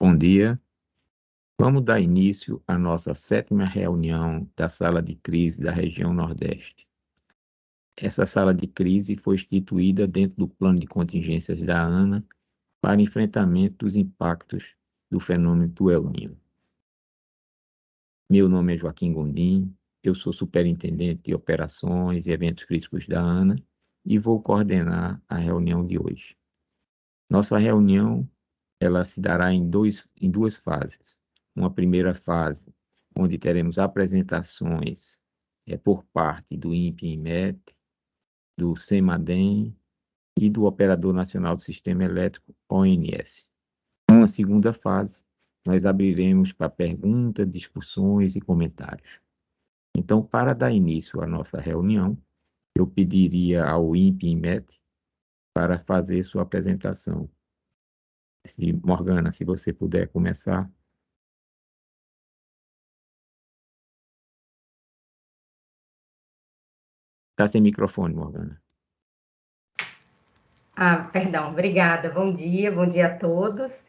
Bom dia. Vamos dar início à nossa 7ª reunião da Sala de Crise da região Nordeste. Essa sala de crise foi instituída dentro do plano de contingências da ANA para enfrentamento dos impactos do fenômeno do El Niño. Meu nome é Joaquim Gondim, eu sou superintendente de operações e eventos críticos da ANA e vou coordenar a reunião de hoje. Nossa reunião ela se dará em duas fases. Uma primeira fase, onde teremos apresentações por parte do INPE e INMET, do CEMADEM e do Operador Nacional do Sistema Elétrico, ONS. Uma segunda fase, nós abriremos para perguntas, discussões e comentários. Então, para dar início à nossa reunião, eu pediria ao INPE e INMET para fazer sua apresentação. Morgana, se você puder começar. Está sem microfone, Morgana. Perdão, obrigada. Bom dia a todos.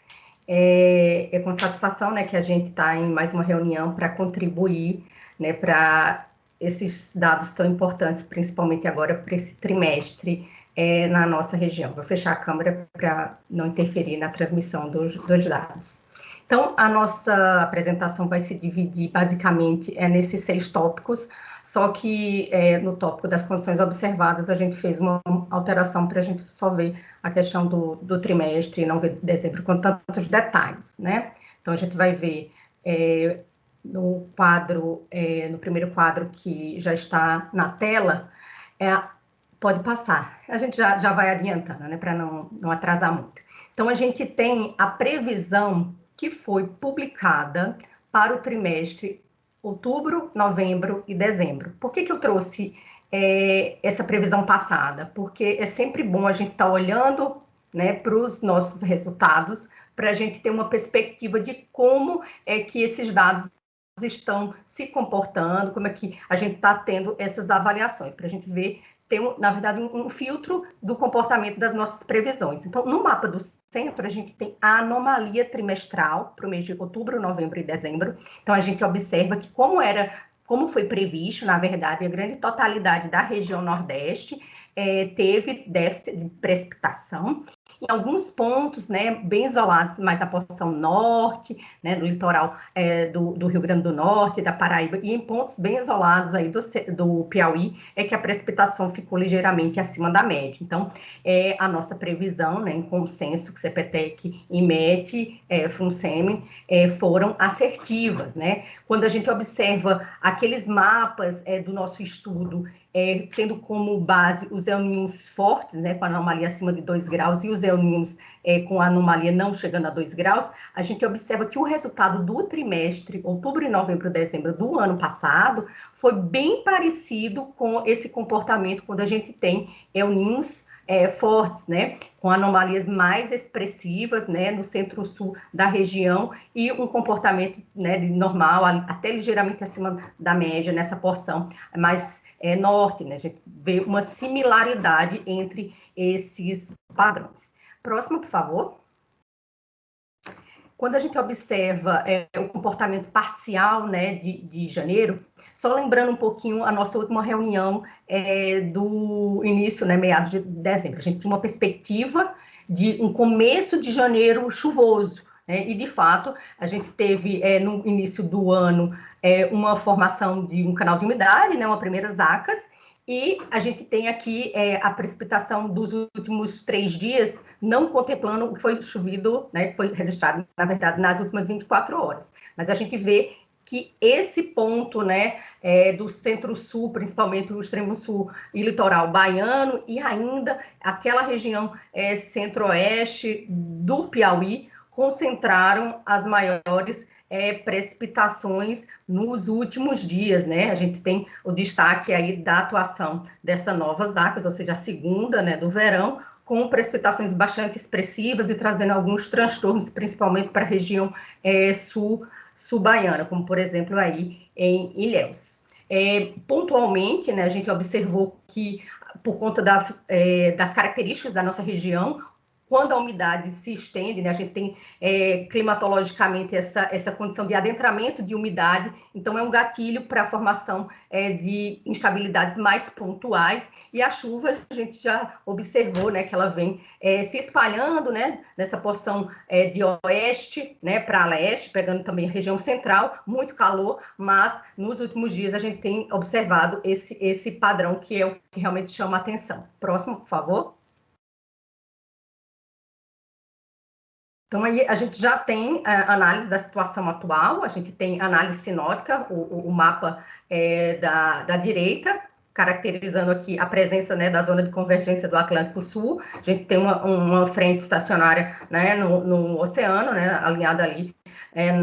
É com satisfação, né, que a gente está em mais uma reunião para contribuir, né, para esses dados tão importantes, principalmente agora para esse trimestre na nossa região. Vou fechar a câmera para não interferir na transmissão dos dados. Então, a nossa apresentação vai se dividir basicamente nesses 6 tópicos, só que no tópico das condições observadas a gente fez uma alteração para a gente só ver a questão do trimestre e não ver dezembro com tantos detalhes, né? Então, a gente vai ver no quadro, no primeiro quadro que já está na tela, pode passar, a gente já vai adiantando, né, para não atrasar muito. Então, a gente tem a previsão que foi publicada para o trimestre outubro, novembro e dezembro. Por que eu trouxe essa previsão passada? Porque é sempre bom a gente estar olhando, né, para os nossos resultados, para a gente ter uma perspectiva de como é que esses dados estão se comportando, como é que a gente está tendo essas avaliações, para a gente ver, na verdade, um filtro do comportamento das nossas previsões. Então, no mapa do centro, a gente tem a anomalia trimestral para o mês de outubro, novembro e dezembro. Então, a gente observa que como foi previsto, na verdade, a grande totalidade da região Nordeste teve déficit de precipitação. Em alguns pontos, né, bem isolados, mais na porção norte, né, do litoral do Rio Grande do Norte, da Paraíba, e em pontos bem isolados aí do Piauí, é que a precipitação ficou ligeiramente acima da média. Então, a nossa previsão, né, em consenso, que CPTEC, INMET, FUNSEMI, foram assertivas, né? Quando a gente observa aqueles mapas do nosso estudo, tendo como base os El Niños fortes, né, com anomalia acima de 2 graus, e os El Niños com anomalia não chegando a 2 graus, a gente observa que o resultado do trimestre, outubro, e novembro, dezembro do ano passado, foi bem parecido com esse comportamento quando a gente tem El Niños fortes, né, com anomalias mais expressivas, né, no centro-sul da região, e um comportamento, né, normal, até ligeiramente acima da média nessa porção mais norte, né, a gente vê uma similaridade entre esses padrões. Próximo, por favor. Quando a gente observa o comportamento parcial, né, de janeiro, só lembrando um pouquinho a nossa última reunião do início, né, meados de dezembro, a gente tinha uma perspectiva de um começo de janeiro chuvoso, né, e de fato a gente teve no início do ano uma formação de um canal de umidade, né, uma primeiras acas, e a gente tem aqui a precipitação dos últimos 3 dias, não contemplando o que foi chovido, né, que foi registrado, na verdade, nas últimas 24 horas. Mas a gente vê que esse ponto, né, do centro-sul, principalmente o extremo sul e litoral baiano, e ainda aquela região centro-oeste do Piauí, concentraram as maiores precipitações nos últimos dias, né? A gente tem o destaque aí da atuação dessas novas acas, ou seja, a segunda, né, do verão, com precipitações bastante expressivas e trazendo alguns transtornos, principalmente para a região sul-baiana, como, por exemplo, aí em Ilhéus. Pontualmente, né, a gente observou que, por conta das características da nossa região, quando a umidade se estende, né, a gente tem climatologicamente essa condição de adentramento de umidade, então é um gatilho para a formação de instabilidades mais pontuais, e a chuva a gente já observou, né, que ela vem se espalhando, né, nessa porção de oeste, né, para leste, pegando também a região central, muito calor, mas nos últimos dias a gente tem observado esse padrão que é o que realmente chama a atenção. Próximo, por favor. Então, aí a gente já tem análise da situação atual, a gente tem análise sinótica, o mapa da direita, caracterizando aqui a presença, né, da zona de convergência do Atlântico Sul. A gente tem uma frente estacionária, né, no oceano, né, alinhada ali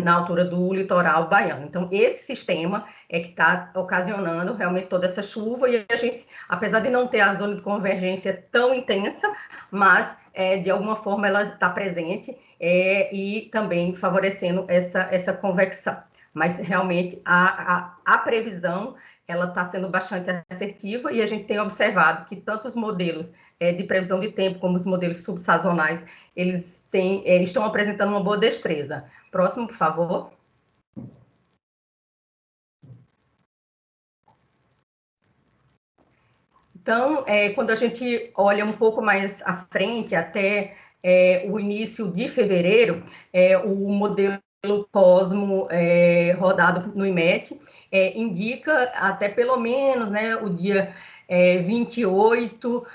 na altura do litoral baiano. Então, esse sistema é que está ocasionando realmente toda essa chuva, e a gente, apesar de não ter a zona de convergência tão intensa, mas de alguma forma ela está presente e também favorecendo essa convecção. Mas realmente a previsão ela está sendo bastante assertiva, e a gente tem observado que tanto os modelos de previsão de tempo como os modelos subsazonais, eles estão apresentando uma boa destreza. Próximo, por favor. Então, quando a gente olha um pouco mais à frente, até o início de fevereiro, o modelo Cosmo rodado no IMET indica até pelo menos, né, o dia 28,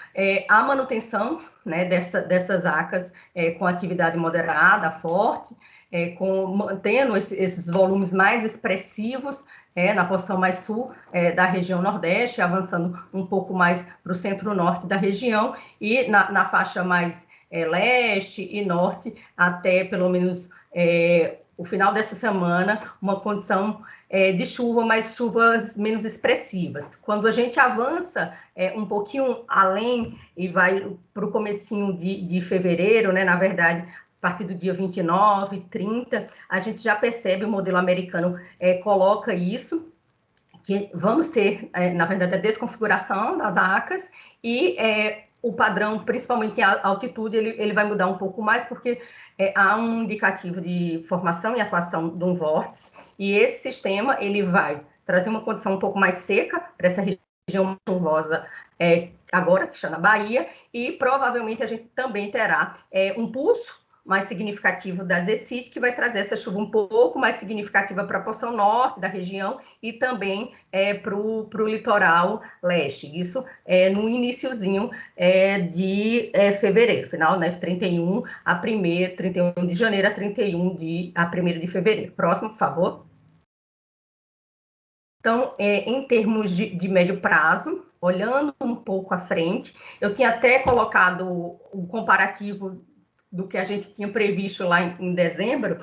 a manutenção, né, dessas ACAs com atividade moderada, forte, mantendo esses volumes mais expressivos na porção mais sul da região Nordeste, avançando um pouco mais para o centro-norte da região, e na faixa mais leste e norte, até pelo menos o final dessa semana, uma condição de chuva, mas chuvas menos expressivas. Quando a gente avança um pouquinho além e vai para o comecinho de fevereiro, né, na verdade, a partir do dia 29, 30, a gente já percebe, o modelo americano coloca isso, que vamos ter, na verdade, a desconfiguração das ACAs, e o padrão, principalmente a altitude, ele vai mudar um pouco mais, porque há um indicativo de formação e atuação de um vórtice, e esse sistema ele vai trazer uma condição um pouco mais seca para essa região chuvosa agora, que está na Bahia, e provavelmente a gente também terá um pulso mais significativo da ZECIT, que vai trazer essa chuva um pouco mais significativa para a porção norte da região e também para o litoral leste. Isso no iniciozinho de fevereiro, final, né, 31 de janeiro a 1º de fevereiro. Próximo, por favor. Então, em termos de médio prazo, olhando um pouco à frente, eu tinha até colocado o comparativo do que a gente tinha previsto lá em dezembro,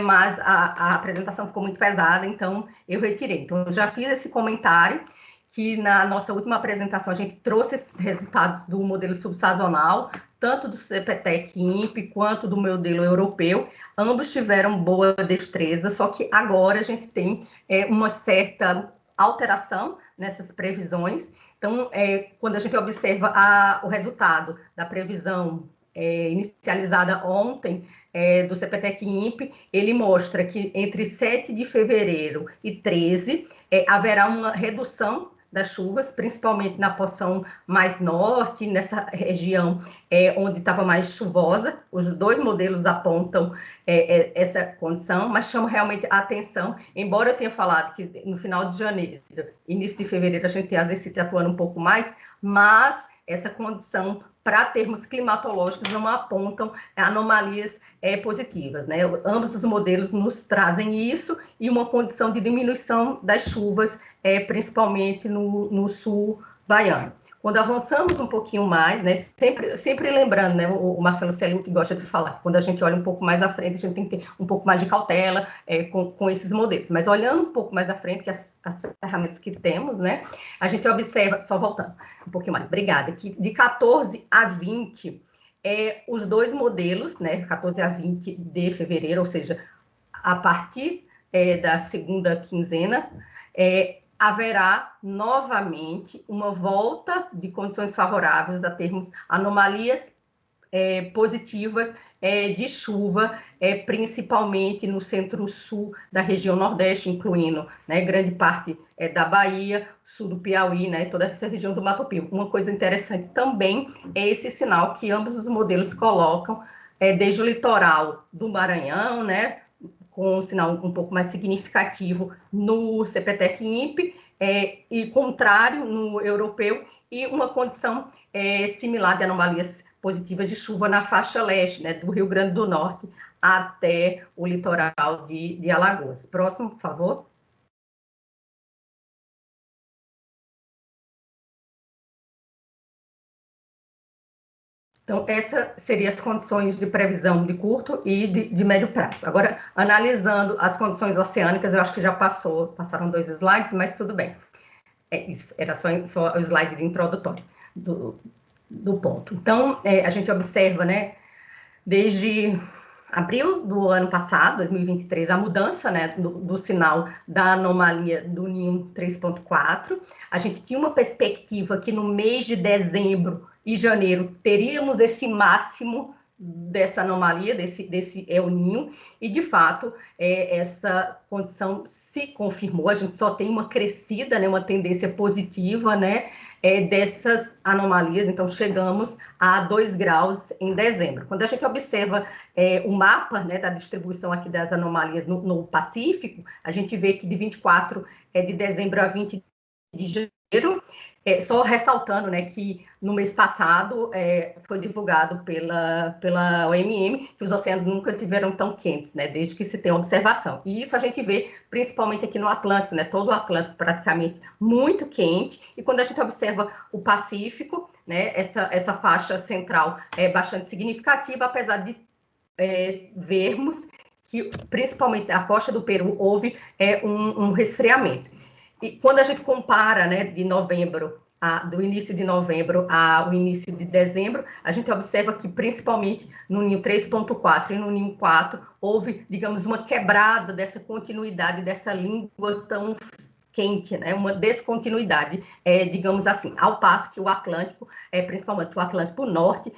mas a apresentação ficou muito pesada, então eu retirei. Então, eu já fiz esse comentário, que na nossa última apresentação a gente trouxe esses resultados do modelo subsazonal, tanto do CPTEC-INPE quanto do modelo europeu. Ambos tiveram boa destreza, só que agora a gente tem uma certa alteração nessas previsões. Então, quando a gente observa o resultado da previsão inicializada ontem do CPTEC-INPE, ele mostra que entre 7 de fevereiro e 13 haverá uma redução das chuvas, principalmente na porção mais norte, nessa região onde estava mais chuvosa. Os dois modelos apontam essa condição, mas chama realmente a atenção, embora eu tenha falado que no final de janeiro, início de fevereiro, a gente tem a ZECIT atuando um pouco mais, mas essa condição para termos climatológicos não apontam anomalias positivas, né? Ambos os modelos nos trazem isso, e uma condição de diminuição das chuvas, principalmente no sul baiano. Quando avançamos um pouquinho mais, né, sempre lembrando, né, o Marcelo Celu que gosta de falar, quando a gente olha um pouco mais à frente, a gente tem que ter um pouco mais de cautela com esses modelos. Mas olhando um pouco mais à frente, que as ferramentas que temos, né, a gente observa, só voltando um pouquinho mais, obrigada, que de 14 a 20, os dois modelos, né, 14 a 20 de fevereiro, ou seja, a partir da segunda quinzena, haverá novamente uma volta de condições favoráveis a termos anomalias positivas de chuva, principalmente no centro-sul da região Nordeste, incluindo, né, grande parte da Bahia, sul do Piauí, né, toda essa região do Mato Piba. Uma coisa interessante também é esse sinal que ambos os modelos colocam, desde o litoral do Maranhão, né, com um sinal um pouco mais significativo no CPTEC-INPE, e contrário no europeu, e uma condição similar de anomalias positivas de chuva na faixa leste, né, do Rio Grande do Norte até o litoral de Alagoas. Próximo, por favor. Então, essas seriam as condições de previsão de curto e de médio prazo. Agora, analisando as condições oceânicas, eu acho que já passaram 2 slides, mas tudo bem. Isso, era só o slide de introdutório do ponto. Então, a gente observa, né, desde abril do ano passado, 2023, a mudança, né, do sinal da anomalia do Ninho 3.4. A gente tinha uma perspectiva que no mês de dezembro e janeiro teríamos esse máximo dessa anomalia, desse El Ninho, e de fato essa condição se confirmou. A gente só tem uma crescida, né, uma tendência positiva, né, dessas anomalias. Então chegamos a 2 graus em dezembro. Quando a gente observa o mapa, né, da distribuição aqui das anomalias no Pacífico, a gente vê que de 24 de dezembro a 20 de janeiro, só ressaltando, né, que no mês passado foi divulgado pela OMM que os oceanos nunca tiveram tão quentes, né, desde que se tem observação. E isso a gente vê principalmente aqui no Atlântico, né, todo o Atlântico praticamente muito quente, e quando a gente observa o Pacífico, né, essa faixa central é bastante significativa, apesar de vermos que principalmente a costa do Peru houve um resfriamento. E quando a gente compara, né, de novembro, do início de novembro ao início de dezembro, a gente observa que, principalmente no Ninho 3.4 e no Ninho 4, houve, digamos, uma quebrada dessa continuidade, dessa língua tão quente, né, uma descontinuidade, digamos assim, ao passo que o Atlântico, principalmente o Atlântico Norte,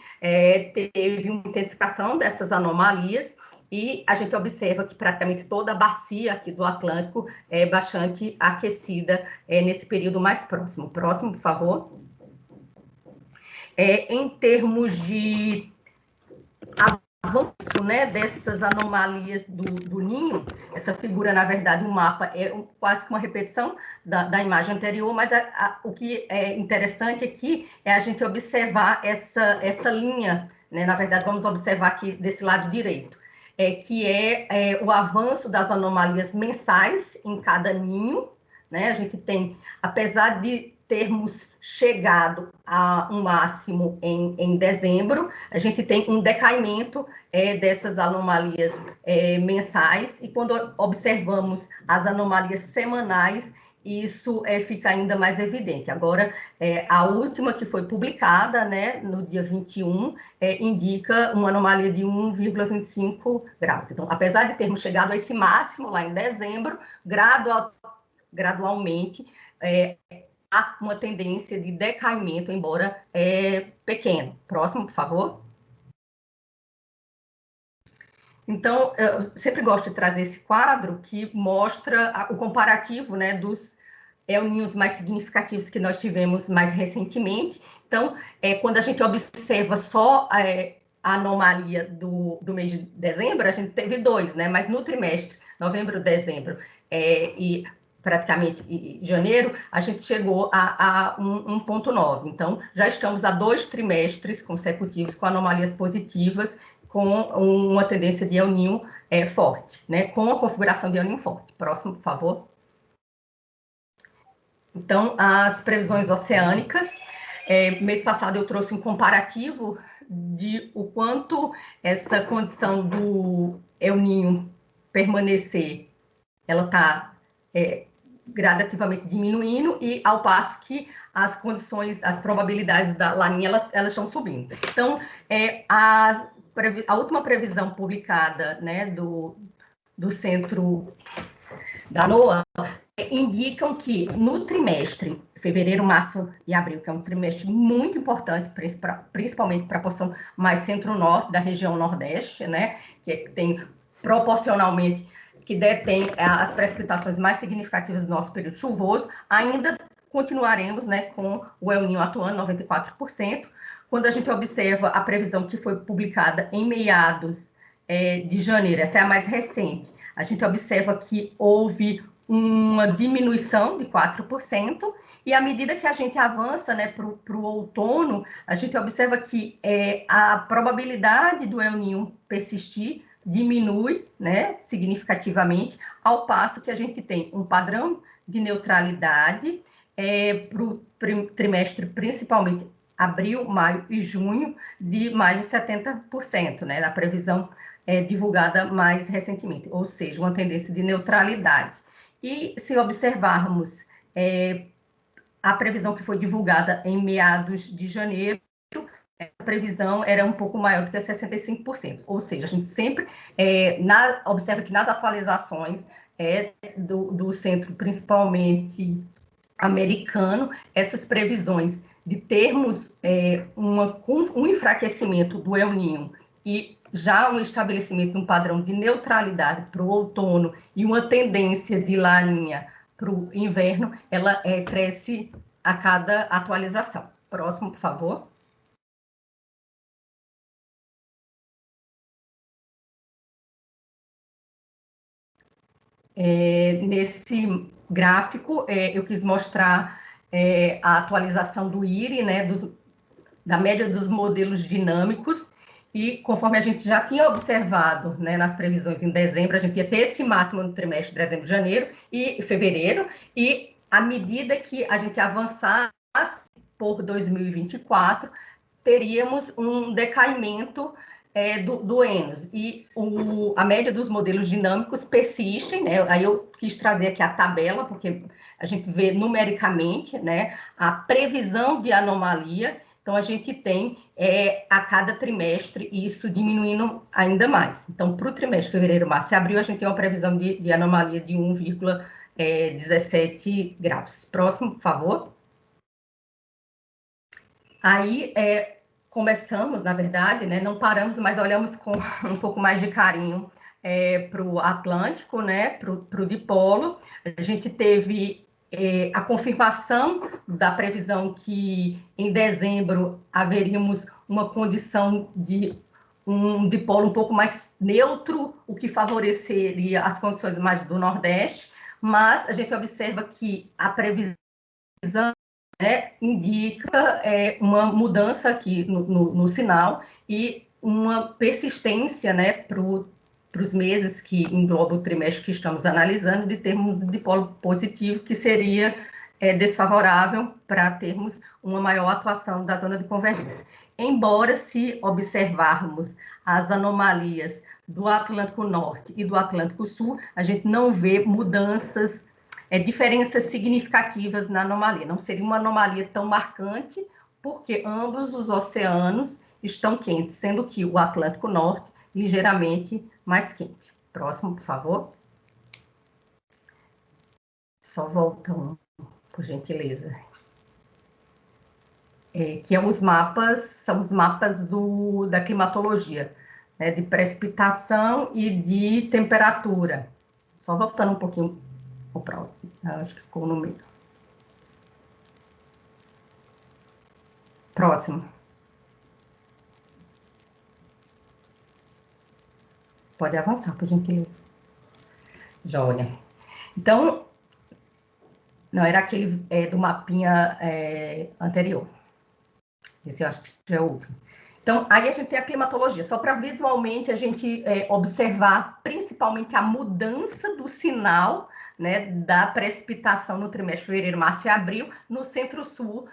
teve uma intensificação dessas anomalias, e a gente observa que praticamente toda a bacia aqui do Atlântico é bastante aquecida nesse período mais próximo. Próximo, por favor. Em termos de avanço, né, dessas anomalias do Ninho, essa figura, na verdade, o mapa é quase que uma repetição da imagem anterior, mas o que é interessante aqui é a gente observar essa linha, né, na verdade, vamos observar aqui desse lado direito, que é o avanço das anomalias mensais em cada ninho, né? A gente tem, apesar de termos chegado a um máximo em dezembro, a gente tem um decaimento dessas anomalias mensais, e quando observamos as anomalias semanais, isso fica ainda mais evidente. Agora, a última que foi publicada, né, no dia 21, indica uma anomalia de 1,25 graus. Então, apesar de termos chegado a esse máximo lá em dezembro, gradualmente há uma tendência de decaimento, embora pequeno. Próximo, por favor. Então, eu sempre gosto de trazer esse quadro que mostra o comparativo, né, dos El Ninhos mais significativos que nós tivemos mais recentemente. Então, quando a gente observa só a anomalia do mês de dezembro, a gente teve 2, né? Mas no trimestre, novembro, dezembro e praticamente em janeiro, a gente chegou a 1,9. Então, já estamos há 2 trimestres consecutivos com anomalias positivas, com uma tendência de El Niño forte, né? Com a configuração de El Niño forte. Próximo, por favor. Então, as previsões oceânicas. Mês passado eu trouxe um comparativo de o quanto essa condição do El Niño permanecer, ela está gradativamente diminuindo, e ao passo que as condições, as probabilidades da Laninha, elas estão subindo. Então, a última previsão publicada, né, do centro da NOAA indicam que no trimestre fevereiro, março e abril, que é um trimestre muito importante, principalmente para a porção mais centro-norte da região nordeste, né, que tem proporcionalmente, que detém as precipitações mais significativas do nosso período chuvoso, ainda continuaremos, né, com o El Niño atuando, 94%. Quando a gente observa a previsão que foi publicada em meados de janeiro, essa é a mais recente, a gente observa que houve uma diminuição de 4%, e à medida que a gente avança, né, para o outono, a gente observa que a probabilidade do El Niño persistir diminui, né, significativamente, ao passo que a gente tem um padrão de neutralidade para o trimestre, principalmente abril, maio e junho, de mais de 70%, né, na previsão divulgada mais recentemente, ou seja, uma tendência de neutralidade. E se observarmos a previsão que foi divulgada em meados de janeiro, a previsão era um pouco maior do que 65%. Ou seja, a gente sempre observa que nas atualizações do centro, principalmente americano, essas previsões de termos um enfraquecimento do El Niño e já um estabelecimento de um padrão de neutralidade para o outono e uma tendência de laninha para o inverno, ela cresce a cada atualização. Próximo, por favor. Nesse gráfico, eu quis mostrar a atualização do IRI, né, da média dos modelos dinâmicos, e conforme a gente já tinha observado, né, nas previsões em dezembro, a gente ia ter esse máximo no trimestre de dezembro, janeiro e fevereiro, e à medida que a gente avançasse por 2024, teríamos um decaimento do Enos. E a média dos modelos dinâmicos persistem, né? Aí eu quis trazer aqui a tabela, porque a gente vê numericamente, né, a previsão de anomalia. Então, a gente tem a cada trimestre isso diminuindo ainda mais. Então, para o trimestre fevereiro, março e abril, a gente tem uma previsão de anomalia de 1,17 graus. Próximo, por favor. Aí, começamos, na verdade, né, não paramos, mas olhamos com um pouco mais de carinho para o Atlântico, né, para o dipolo. A gente teve a confirmação da previsão que em dezembro haveríamos uma condição de um dipolo um pouco mais neutro, o que favoreceria as condições mais do Nordeste, mas a gente observa que a previsão indica uma mudança aqui no sinal e uma persistência, né, para os meses que engloba o trimestre que estamos analisando, de termos de polo positivo, que seria desfavorável para termos uma maior atuação da zona de convergência. Embora, se observarmos as anomalias do Atlântico Norte e do Atlântico Sul, a gente não vê mudanças, diferenças significativas na anomalia. Não seria uma anomalia tão marcante, porque ambos os oceanos estão quentes, sendo que o Atlântico Norte ligeiramente mais quente. Próximo, por favor. Só voltando, por gentileza. Que são os mapas da climatologia, né, de precipitação e de temperatura. Só voltando um pouquinho para o acho que ficou no meio. Próximo. Pode avançar, por gentileza. Joia. Então, não era aquele do mapinha anterior. Esse eu acho que é o último. Então, aí a gente tem a climatologia, só para visualmente a gente observar principalmente a mudança do sinal, né, da precipitação no trimestre fevereiro, março e abril, no centro-sul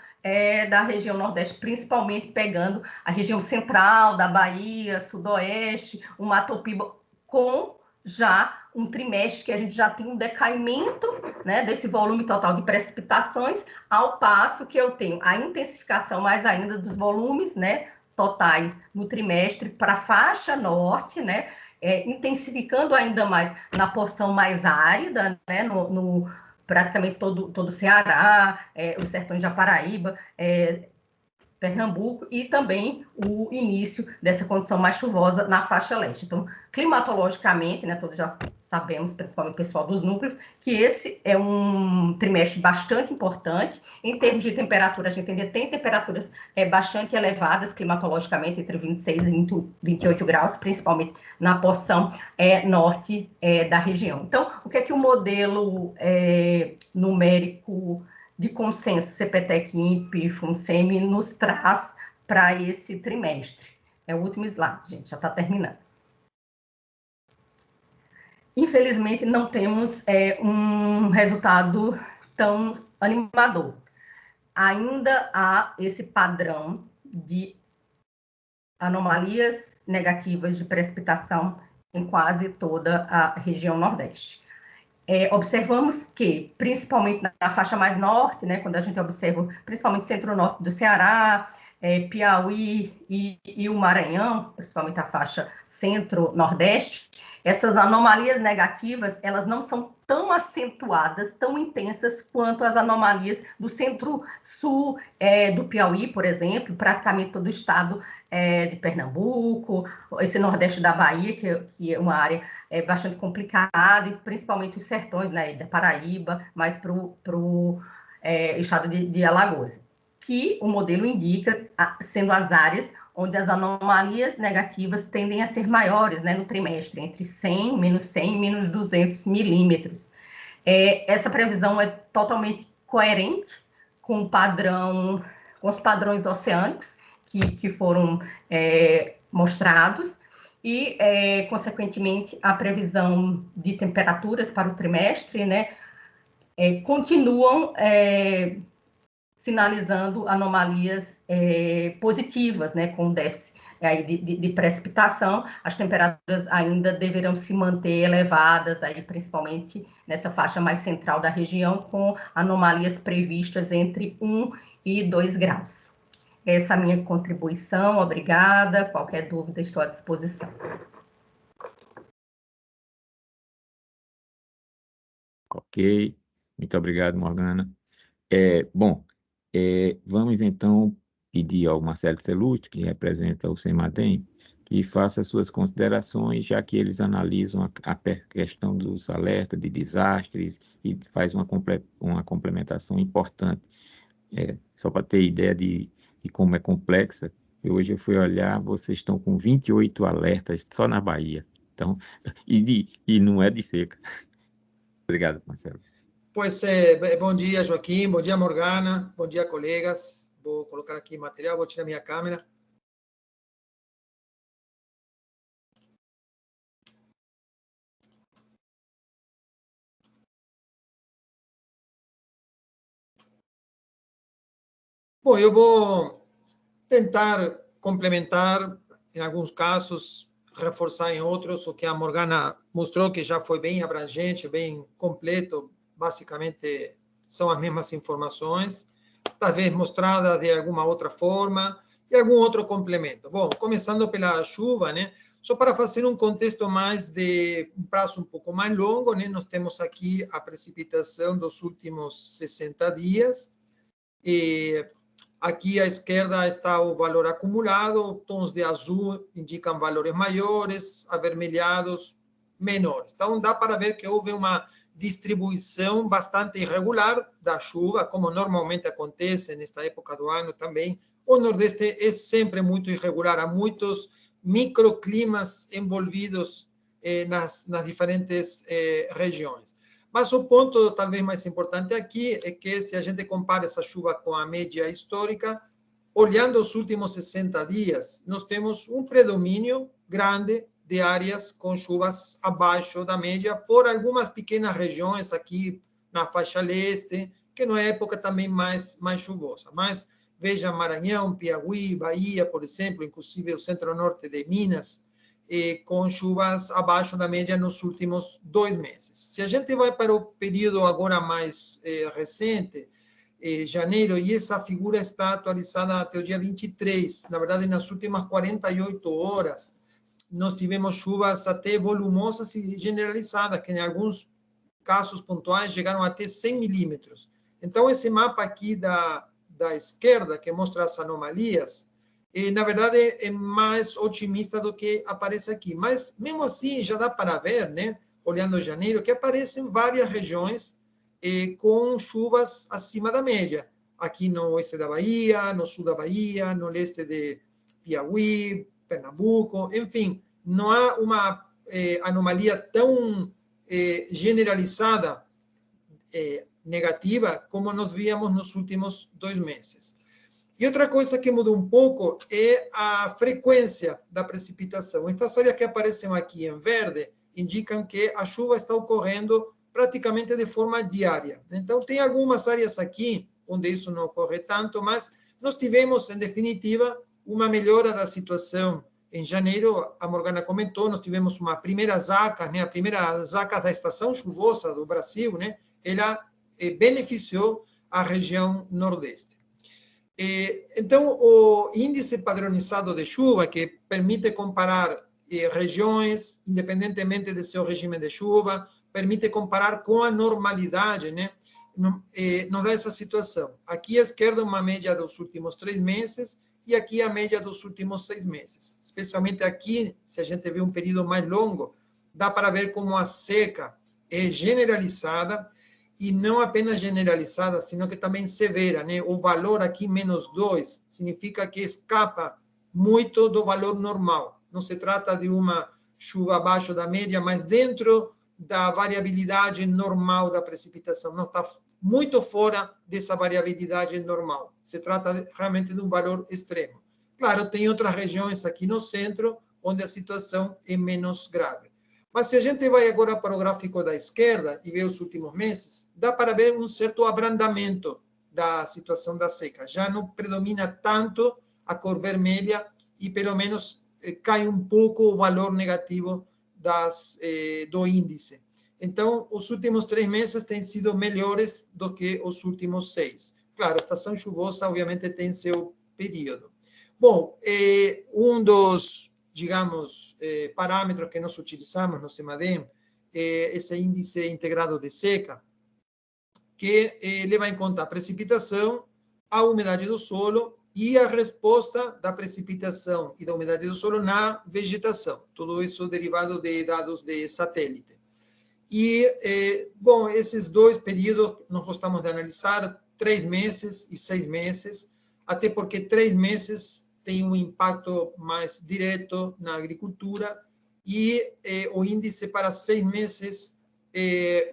da região nordeste, principalmente pegando a região central da Bahia, sudoeste, o Mato Piba, com já um trimestre que a gente já tem um decaimento, né, desse volume total de precipitações, ao passo que eu tenho a intensificação mais ainda dos volumes, né, totais no trimestre para a faixa norte, intensificando ainda mais na porção mais árida, praticamente todo o Ceará, os sertões da Paraíba, Pernambuco, e também o início dessa condição mais chuvosa na faixa leste. Então, climatologicamente, né, todos já sabemos, principalmente o pessoal dos núcleos, que esse é um trimestre bastante importante. Em termos de temperatura, a gente ainda tem temperaturas bastante elevadas climatologicamente, entre 26 e 28 graus, principalmente na porção norte da região. Então, o que é que o modelo numérico de consenso CPTEC-INPE, FUNSEMI, nos traz para esse trimestre? É o último slide, gente, já está terminando. Infelizmente, não temos um resultado tão animador. Ainda há esse padrão de anomalias negativas de precipitação em quase toda a região Nordeste. Observamos que, principalmente na faixa mais norte, né, quando a gente observa principalmente centro-norte do Ceará, Piauí e o Maranhão, principalmente a faixa centro-nordeste, essas anomalias negativas, elas não são tão acentuadas, tão intensas quanto as anomalias do centro-sul do Piauí, por exemplo, praticamente todo o estado de Pernambuco, esse nordeste da Bahia, que é uma área bastante complicada, e principalmente os sertões, né, da Paraíba, mais para o estado de Alagoas, que o modelo indica sendo as áreas onde as anomalias negativas tendem a ser maiores, né, no trimestre, entre 100, menos 100 e menos 200 milímetros. Essa previsão é totalmente coerente com o padrão, com os padrões oceânicos que foram mostrados, e, consequentemente, a previsão de temperaturas para o trimestre, né, continuam sinalizando anomalias positivas, né, com déficit de precipitação. As temperaturas ainda deverão se manter elevadas, aí, principalmente nessa faixa mais central da região, com anomalias previstas entre 1 e 2 graus. Essa é a minha contribuição, obrigada. Qualquer dúvida, estou à disposição. Ok, muito obrigado, Morgana. Bom, vamos então pedir ao Marcelo Cellucci, que representa o CEMADEM, que faça suas considerações, já que eles analisam a questão dos alertas de desastres e faz uma complementação importante. Só para ter ideia de como é complexa, hoje eu fui olhar, vocês estão com 28 alertas só na Bahia. Então, e não é de seca. Obrigado, Marcelo. Pois bom dia, Joaquim, bom dia, Morgana, bom dia, colegas. Vou colocar aqui material, vou tirar minha câmera. Bom, eu vou tentar complementar, em alguns casos, reforçar em outros, o que a Morgana mostrou, que já foi bem abrangente, bem completo. Basicamente, são as mesmas informações, talvez mostrada de alguma outra forma, e algum outro complemento. Bom, começando pela chuva, né? Só para fazer um contexto mais de um prazo um pouco mais longo, né? Nós temos aqui a precipitação dos últimos 60 dias, e aqui à esquerda está o valor acumulado, tons de azul indicam valores maiores, avermelhados menores. Então, dá para ver que houve uma distribuição bastante irregular da chuva, como normalmente acontece nesta época do ano também. O Nordeste é sempre muito irregular, há muitos microclimas envolvidos nas diferentes regiões. Mas o ponto talvez mais importante aqui é que, se a gente compara essa chuva com a média histórica, olhando os últimos 60 dias, nós temos um predomínio grande de áreas com chuvas abaixo da média, por algumas pequenas regiões aqui na faixa leste, que não é época também mais chuvosa. Mas veja Maranhão, Piauí, Bahia, por exemplo, inclusive o centro-norte de Minas, com chuvas abaixo da média nos últimos 2 meses. Se a gente vai para o período agora mais recente, janeiro, e essa figura está atualizada até o dia 23, na verdade, nas últimas 48 horas, nós tivemos chuvas até volumosas e generalizadas, que em alguns casos pontuais chegaram até 100 milímetros. Então, esse mapa aqui da esquerda, que mostra as anomalias, na verdade, é mais otimista do que aparece aqui. Mas, mesmo assim, já dá para ver, né, olhando janeiro, que aparecem várias regiões com chuvas acima da média. Aqui no oeste da Bahia, no sul da Bahia, no leste de Piauí, Pernambuco, enfim, não há uma anomalia tão generalizada, negativa, como nós víamos nos últimos 2 meses. E outra coisa que mudou um pouco é a frequência da precipitação. Estas áreas que aparecem aqui em verde indicam que a chuva está ocorrendo praticamente de forma diária. Então, tem algumas áreas aqui onde isso não ocorre tanto, mas nós tivemos, em definitiva, uma melhora da situação. Em janeiro, a Morgana comentou, nós tivemos uma primeira zaca, né, a primeira zaca da estação chuvosa do Brasil, né, ela beneficiou a região nordeste. Então, o índice padronizado de chuva, que permite comparar regiões, independentemente de seu regime de chuva, permite comparar com a normalidade, né? Nos dá essa situação. Aqui à esquerda, uma média dos últimos 3 meses, e aqui a média dos últimos 6 meses. Especialmente aqui, se a gente vê um período mais longo, dá para ver como a seca é generalizada, e não apenas generalizada, sino que também severa, né? O valor aqui, -2, significa que escapa muito do valor normal. Não se trata de uma chuva abaixo da média, mas dentro da variabilidade normal da precipitação. Não está muito fora dessa variabilidade normal. Se trata realmente de um valor extremo. Claro, tem outras regiões aqui no centro, onde a situação é menos grave. Mas se a gente vai agora para o gráfico da esquerda e vê os últimos meses, dá para ver um certo abrandamento da situação da seca. Já não predomina tanto a cor vermelha e, pelo menos, cai um pouco o valor negativo do índice. Então, os últimos 3 meses têm sido melhores do que os últimos 6. Claro, a estação chuvosa, obviamente, tem seu período. Bom, um dos, digamos, parâmetros que nós utilizamos no CEMADEM é esse índice integrado de seca, que leva em conta a precipitação, a umidade do solo e a resposta da precipitação e da umidade do solo na vegetação. Tudo isso derivado de dados de satélite. E, bom, esses 2 períodos nós gostamos de analisar, 3 meses e 6 meses, até porque 3 meses tem um impacto mais direto na agricultura e o índice para 6 meses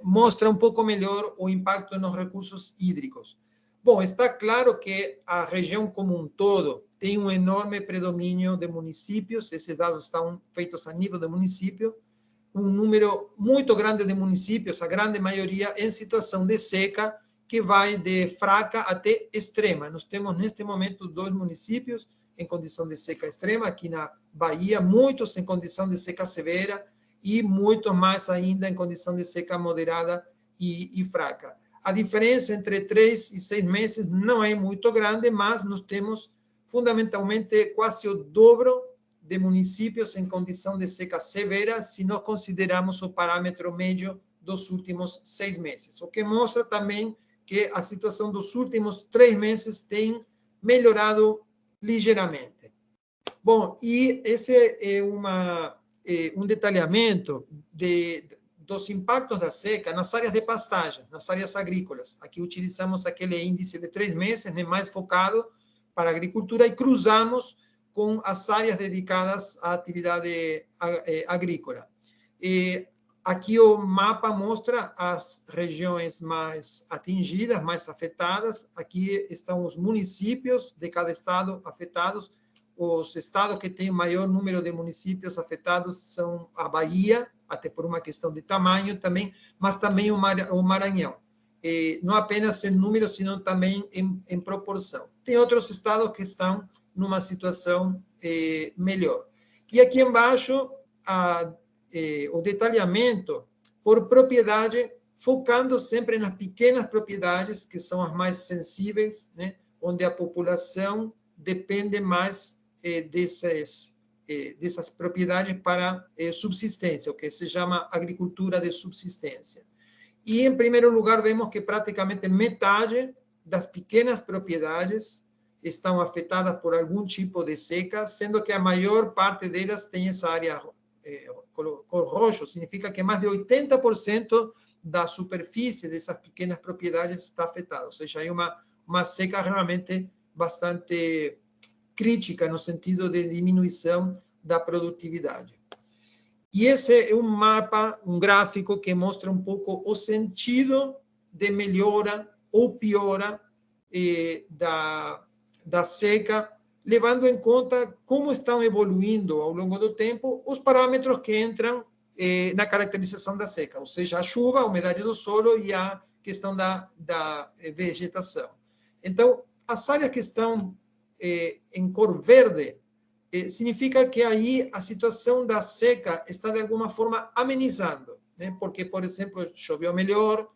mostra um pouco melhor o impacto nos recursos hídricos. Bom, está claro que a região como um todo tem um enorme predomínio de municípios, esses dados estão feitos a nível de município, um número muito grande de municípios, a grande maioria em situação de seca, que vai de fraca até extrema. Nós temos, neste momento, 2 municípios em condição de seca extrema, aqui na Bahia, muitos em condição de seca severa e muitos mais ainda em condição de seca moderada e fraca. A diferença entre 3 e 6 meses não é muito grande, mas nós temos fundamentalmente quase o dobro de municípios em condição de seca severa, se nós considerarmos o parâmetro médio dos últimos 6 meses, o que mostra também que a situação dos últimos 3 meses tem melhorado ligeiramente. Bom, e esse é um detalhamento dos impactos da seca nas áreas de pastagem, nas áreas agrícolas. Aqui utilizamos aquele índice de 3 meses, né, mais focado para a agricultura, e cruzamos com as áreas dedicadas à atividade agrícola. Aqui o mapa mostra as regiões mais atingidas, mais afetadas. Aqui estão os municípios de cada estado afetados. Os estados que têm o maior número de municípios afetados são a Bahia, até por uma questão de tamanho também, mas também o Maranhão. Não apenas em número, sino também em proporção. Tem outros estados que estão numa situação melhor. E aqui embaixo, o detalhamento por propriedade, focando sempre nas pequenas propriedades, que são as mais sensíveis, né, onde a população depende mais dessas propriedades para subsistência, o que se chama agricultura de subsistência. E, em primeiro lugar, vemos que praticamente metade das pequenas propriedades estão afetadas por algum tipo de seca, sendo que a maior parte delas tem essa área cor roxo, significa que mais de 80% da superfície dessas pequenas propriedades está afetada, ou seja, é uma seca realmente bastante crítica no sentido de diminuição da produtividade. E esse é um mapa, um gráfico que mostra um pouco o sentido de melhora ou piora da seca, levando em conta como estão evoluindo ao longo do tempo os parâmetros que entram na caracterização da seca, ou seja, a chuva, a umidade do solo e a questão da vegetação. Então, as áreas que estão em cor verde, significa que aí a situação da seca está de alguma forma amenizando, né? Porque, por exemplo, choveu melhor,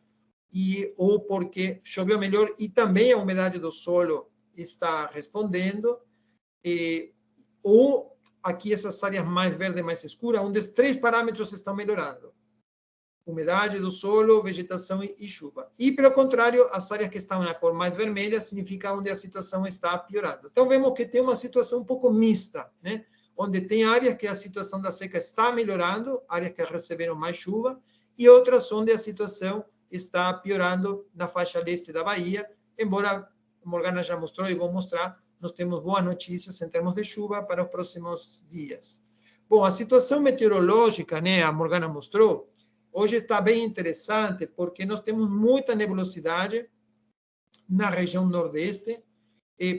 ou porque choveu melhor e também a umidade do solo está respondendo, ou aqui essas áreas mais verde, mais escura, onde os 3 parâmetros estão melhorando: umidade do solo, vegetação e chuva. E, pelo contrário, as áreas que estão na cor mais vermelha significa onde a situação está piorando. Então, vemos que tem uma situação um pouco mista, né? Onde tem áreas que a situação da seca está melhorando, áreas que receberam mais chuva, e outras onde a situação está piorando na faixa leste da Bahia, embora a Morgana já mostrou e vou mostrar, nós temos boas notícias em termos de chuva para os próximos dias. Bom, a situação meteorológica, né, a Morgana mostrou, hoje está bem interessante, porque nós temos muita nebulosidade na região nordeste,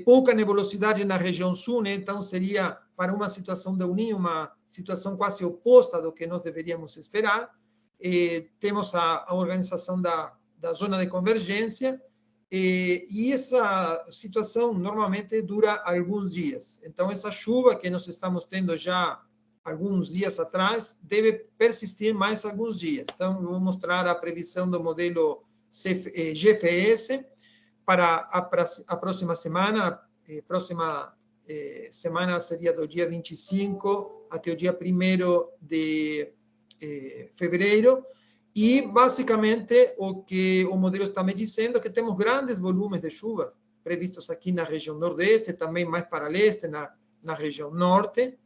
pouca nebulosidade na região sul, né? Então seria, para uma situação de El Niño, uma situação quase oposta do que nós deveríamos esperar. Temos a organização da zona de convergência, e essa situação normalmente dura alguns dias. Então, essa chuva que nós estamos tendo já alguns dias atrás deve persistir mais alguns dias. Então, eu vou mostrar a previsão do modelo GFS para a próxima semana. Próxima semana seria do dia 25 até o dia 1º de fevereiro. E, basicamente, o que o modelo está me dizendo é que temos grandes volumes de chuvas previstos aqui na região nordeste, também mais para leste, na região norte.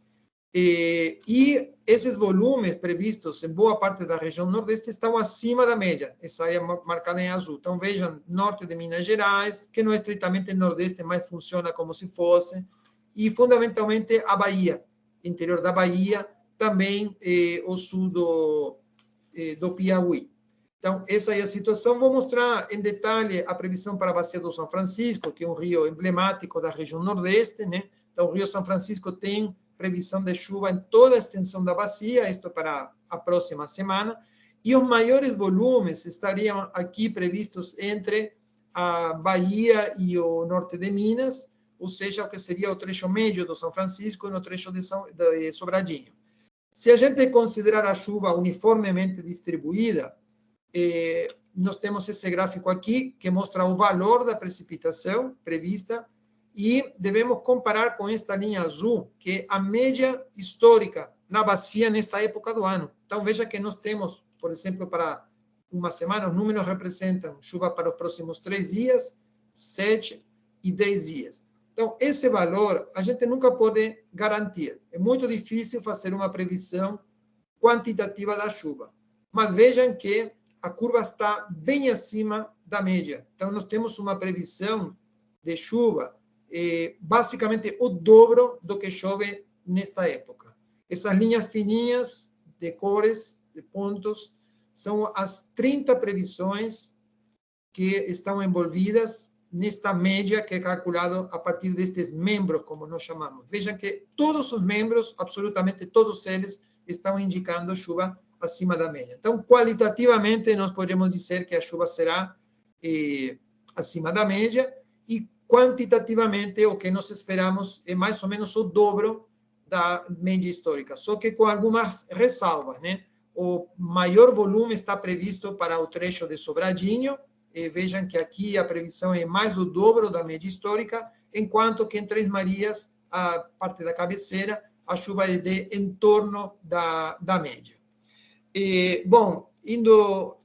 E esses volumes previstos em boa parte da região nordeste estão acima da média, essa área marcada em azul. Então, vejam, norte de Minas Gerais, que não é estritamente nordeste, mas funciona como se fosse, e, fundamentalmente, a Bahia, interior da Bahia, também o sul do Piauí. Então, essa é a situação. Vou mostrar em detalhe a previsão para a Bacia do São Francisco, que é um rio emblemático da região nordeste, né? Então, o Rio São Francisco tem previsão de chuva em toda a extensão da bacia, isto para a próxima semana, e os maiores volumes estariam aqui previstos entre a Bahia e o norte de Minas, ou seja, o que seria o trecho médio do São Francisco e no trecho de Sobradinho. Se a gente considerar a chuva uniformemente distribuída, nós temos esse gráfico aqui, que mostra o valor da precipitação prevista, e devemos comparar com esta linha azul, que é a média histórica na bacia nesta época do ano. Então, veja que nós temos, por exemplo, para uma semana, os números representam chuva para os próximos 3 dias, 7 e 10 dias. Então, esse valor a gente nunca pode garantir. É muito difícil fazer uma previsão quantitativa da chuva. Mas vejam que a curva está bem acima da média. Então, nós temos uma previsão de chuva basicamente o dobro do que chove nesta época. Essas linhas fininhas de cores, de pontos, são as 30 previsões que estão envolvidas nesta média que é calculado a partir destes membros, como nós chamamos. Vejam que todos os membros, absolutamente todos eles, estão indicando chuva acima da média. Então, qualitativamente, nós podemos dizer que a chuva será acima da média, e quantitativamente, o que nós esperamos é mais ou menos o dobro da média histórica, só que com algumas ressalvas, né? O maior volume está previsto para o trecho de Sobradinho. Vejam que aqui a previsão é mais do dobro da média histórica, enquanto que em Três Marias, a parte da cabeceira, a chuva é de em torno da média. Bom, indo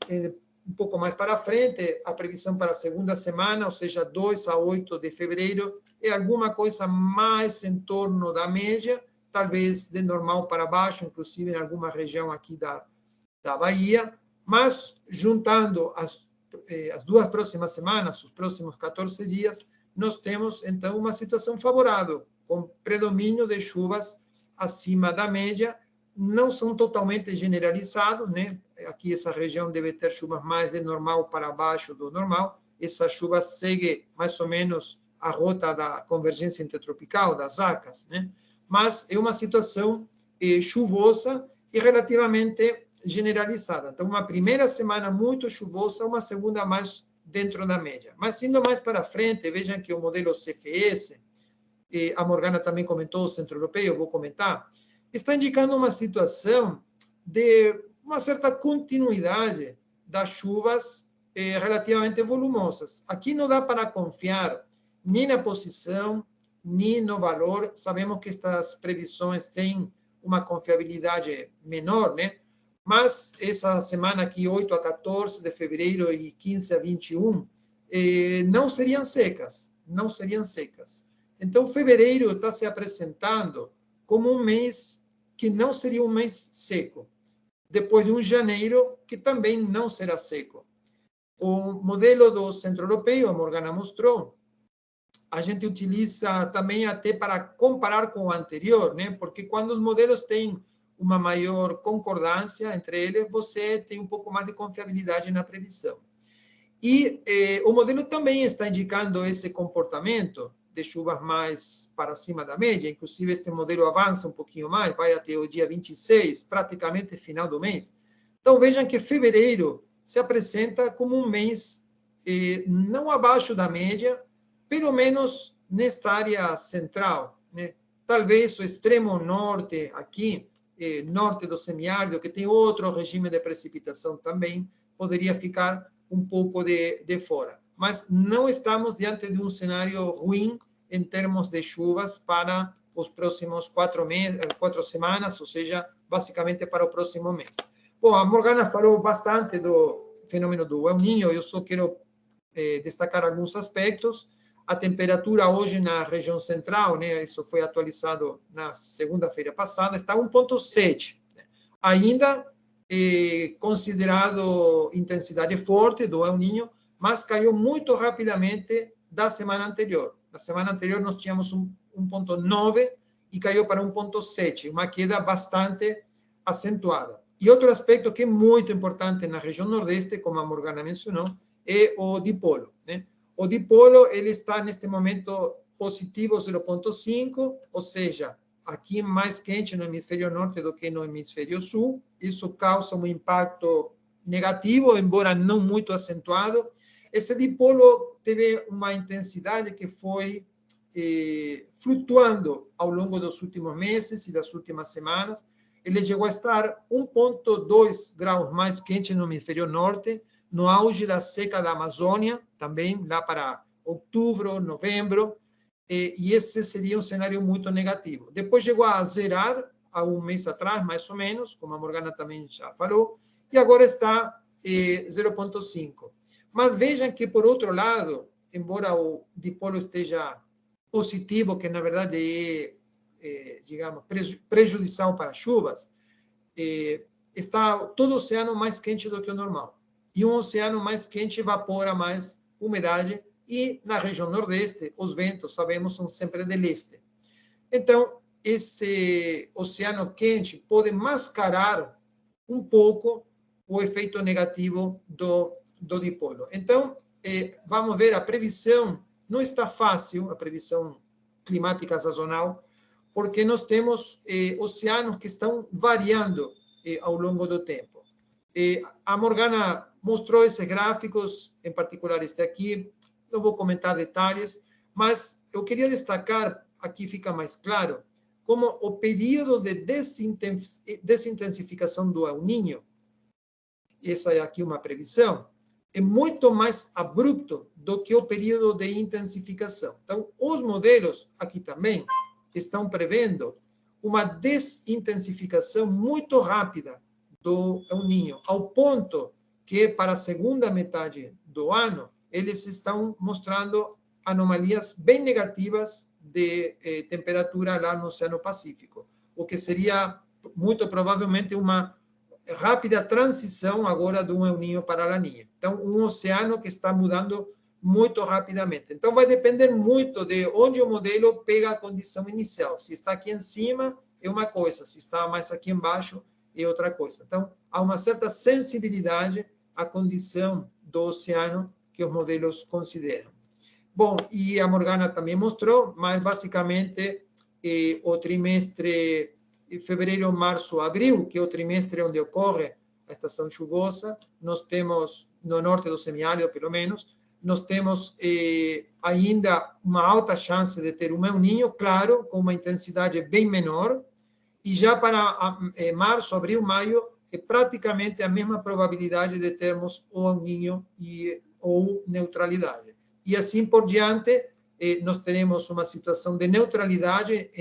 um pouco mais para frente, a previsão para a segunda semana, ou seja, 2 a 8 de fevereiro, é alguma coisa mais em torno da média, talvez de normal para baixo, inclusive em alguma região aqui da Bahia, mas juntando as 2 próximas semanas, os próximos 14 dias, nós temos, então, uma situação favorável, com predomínio de chuvas acima da média. Não são totalmente generalizados, né? Aqui essa região deve ter chuvas mais de normal para baixo do normal. Essa chuva segue mais ou menos a rota da convergência intertropical, das ACAS, né? Mas é uma situação chuvosa e relativamente generalizada. Então, uma primeira semana muito chuvosa, uma segunda mais dentro da média. Mas, indo mais para frente, vejam que o modelo CFS, a Morgana também comentou, o Centro-Europeu, eu vou comentar, está indicando uma situação de uma certa continuidade das chuvas relativamente volumosas. Aqui não dá para confiar nem na posição, nem no valor. Sabemos que estas previsões têm uma confiabilidade menor, né? Mas essa semana aqui, 8 a 14 de fevereiro e 15 a 21, não seriam secas, não seriam secas. Então, fevereiro está se apresentando como um mês que não seria um mês seco, depois de um janeiro que também não será seco. O modelo do Centro-Europeu, a Morgana mostrou, a gente utiliza também até para comparar com o anterior, né? Porque quando os modelos têm uma maior concordância entre eles, você tem um pouco mais de confiabilidade na previsão. E o modelo também está indicando esse comportamento de chuvas mais para cima da média, inclusive este modelo avança um pouquinho mais, vai até o dia 26, praticamente final do mês. Então, vejam que fevereiro se apresenta como um mês não abaixo da média, pelo menos nesta área central, né? Talvez o extremo norte aqui, norte do semiárido, que tem outro regime de precipitação também, poderia ficar um pouco de fora. Mas não estamos diante de um cenário ruim em termos de chuvas para os próximos 4 semanas, ou seja, basicamente para o próximo mês. Bom, a Morgana falou bastante do fenômeno do El Niño, eu só quero destacar alguns aspectos. A temperatura hoje na região central, né, isso foi atualizado na segunda-feira passada, está 1,7. Ainda considerado intensidade forte do El Niño, mas caiu muito rapidamente da semana anterior. Na semana anterior nós tínhamos 1,9 e caiu para 1,7, uma queda bastante acentuada. E outro aspecto que é muito importante na região nordeste, como a Morgana mencionou, é o dipolo, né? O dipolo ele está neste momento positivo 0,5, ou seja, aqui mais quente no hemisfério norte do que no hemisfério sul. Isso causa um impacto negativo, embora não muito acentuado. Esse dipolo teve uma intensidade que foi flutuando ao longo dos últimos meses e das últimas semanas. Ele chegou a estar 1,2 graus mais quente no hemisfério norte, no auge da seca da Amazônia, também lá para outubro, novembro, e esse seria um cenário muito negativo. Depois chegou a zerar, há um mês atrás, mais ou menos, como a Morgana também já falou, e agora está 0,5. Mas vejam que, por outro lado, embora o dipolo esteja positivo, que na verdade é digamos, prejudicial para chuvas, está todo o oceano mais quente do que o normal. E um oceano mais quente evapora mais umidade, e na região nordeste, os ventos, sabemos, são sempre de leste. Então, esse oceano quente pode mascarar um pouco o efeito negativo do dipolo. Então, vamos ver, a previsão não está fácil, a previsão climática sazonal, porque nós temos oceanos que estão variando ao longo do tempo. A Morgana mostrou esses gráficos, em particular este aqui, não vou comentar detalhes, mas eu queria destacar, aqui fica mais claro, como o período de desintensificação do El Niño, essa é aqui uma previsão, é muito mais abrupto do que o período de intensificação. Então, os modelos aqui também estão prevendo uma desintensificação muito rápida do El Niño, ao ponto que para a segunda metade do ano, eles estão mostrando anomalias bem negativas de temperatura lá no Oceano Pacífico, o que seria muito provavelmente uma rápida transição agora do El Niño para a Laninha. Então, um oceano que está mudando muito rapidamente. Então, vai depender muito de onde o modelo pega a condição inicial. Se está aqui em cima, é uma coisa. Se está mais aqui embaixo, é outra coisa. Então, há uma certa sensibilidade à condição do oceano que os modelos consideram. Bom, e a Morgana também mostrou, mas basicamente o trimestre fevereiro, março, abril, que é o trimestre onde ocorre a estação chuvosa, nós temos, no norte do semiárido pelo menos, nós temos ainda uma alta chance de ter um El Niño, claro, com uma intensidade bem menor, e já para março, abril, maio, é praticamente a mesma probabilidade de termos o El Niño ou neutralidade. E assim por diante, nós teremos uma situação de neutralidade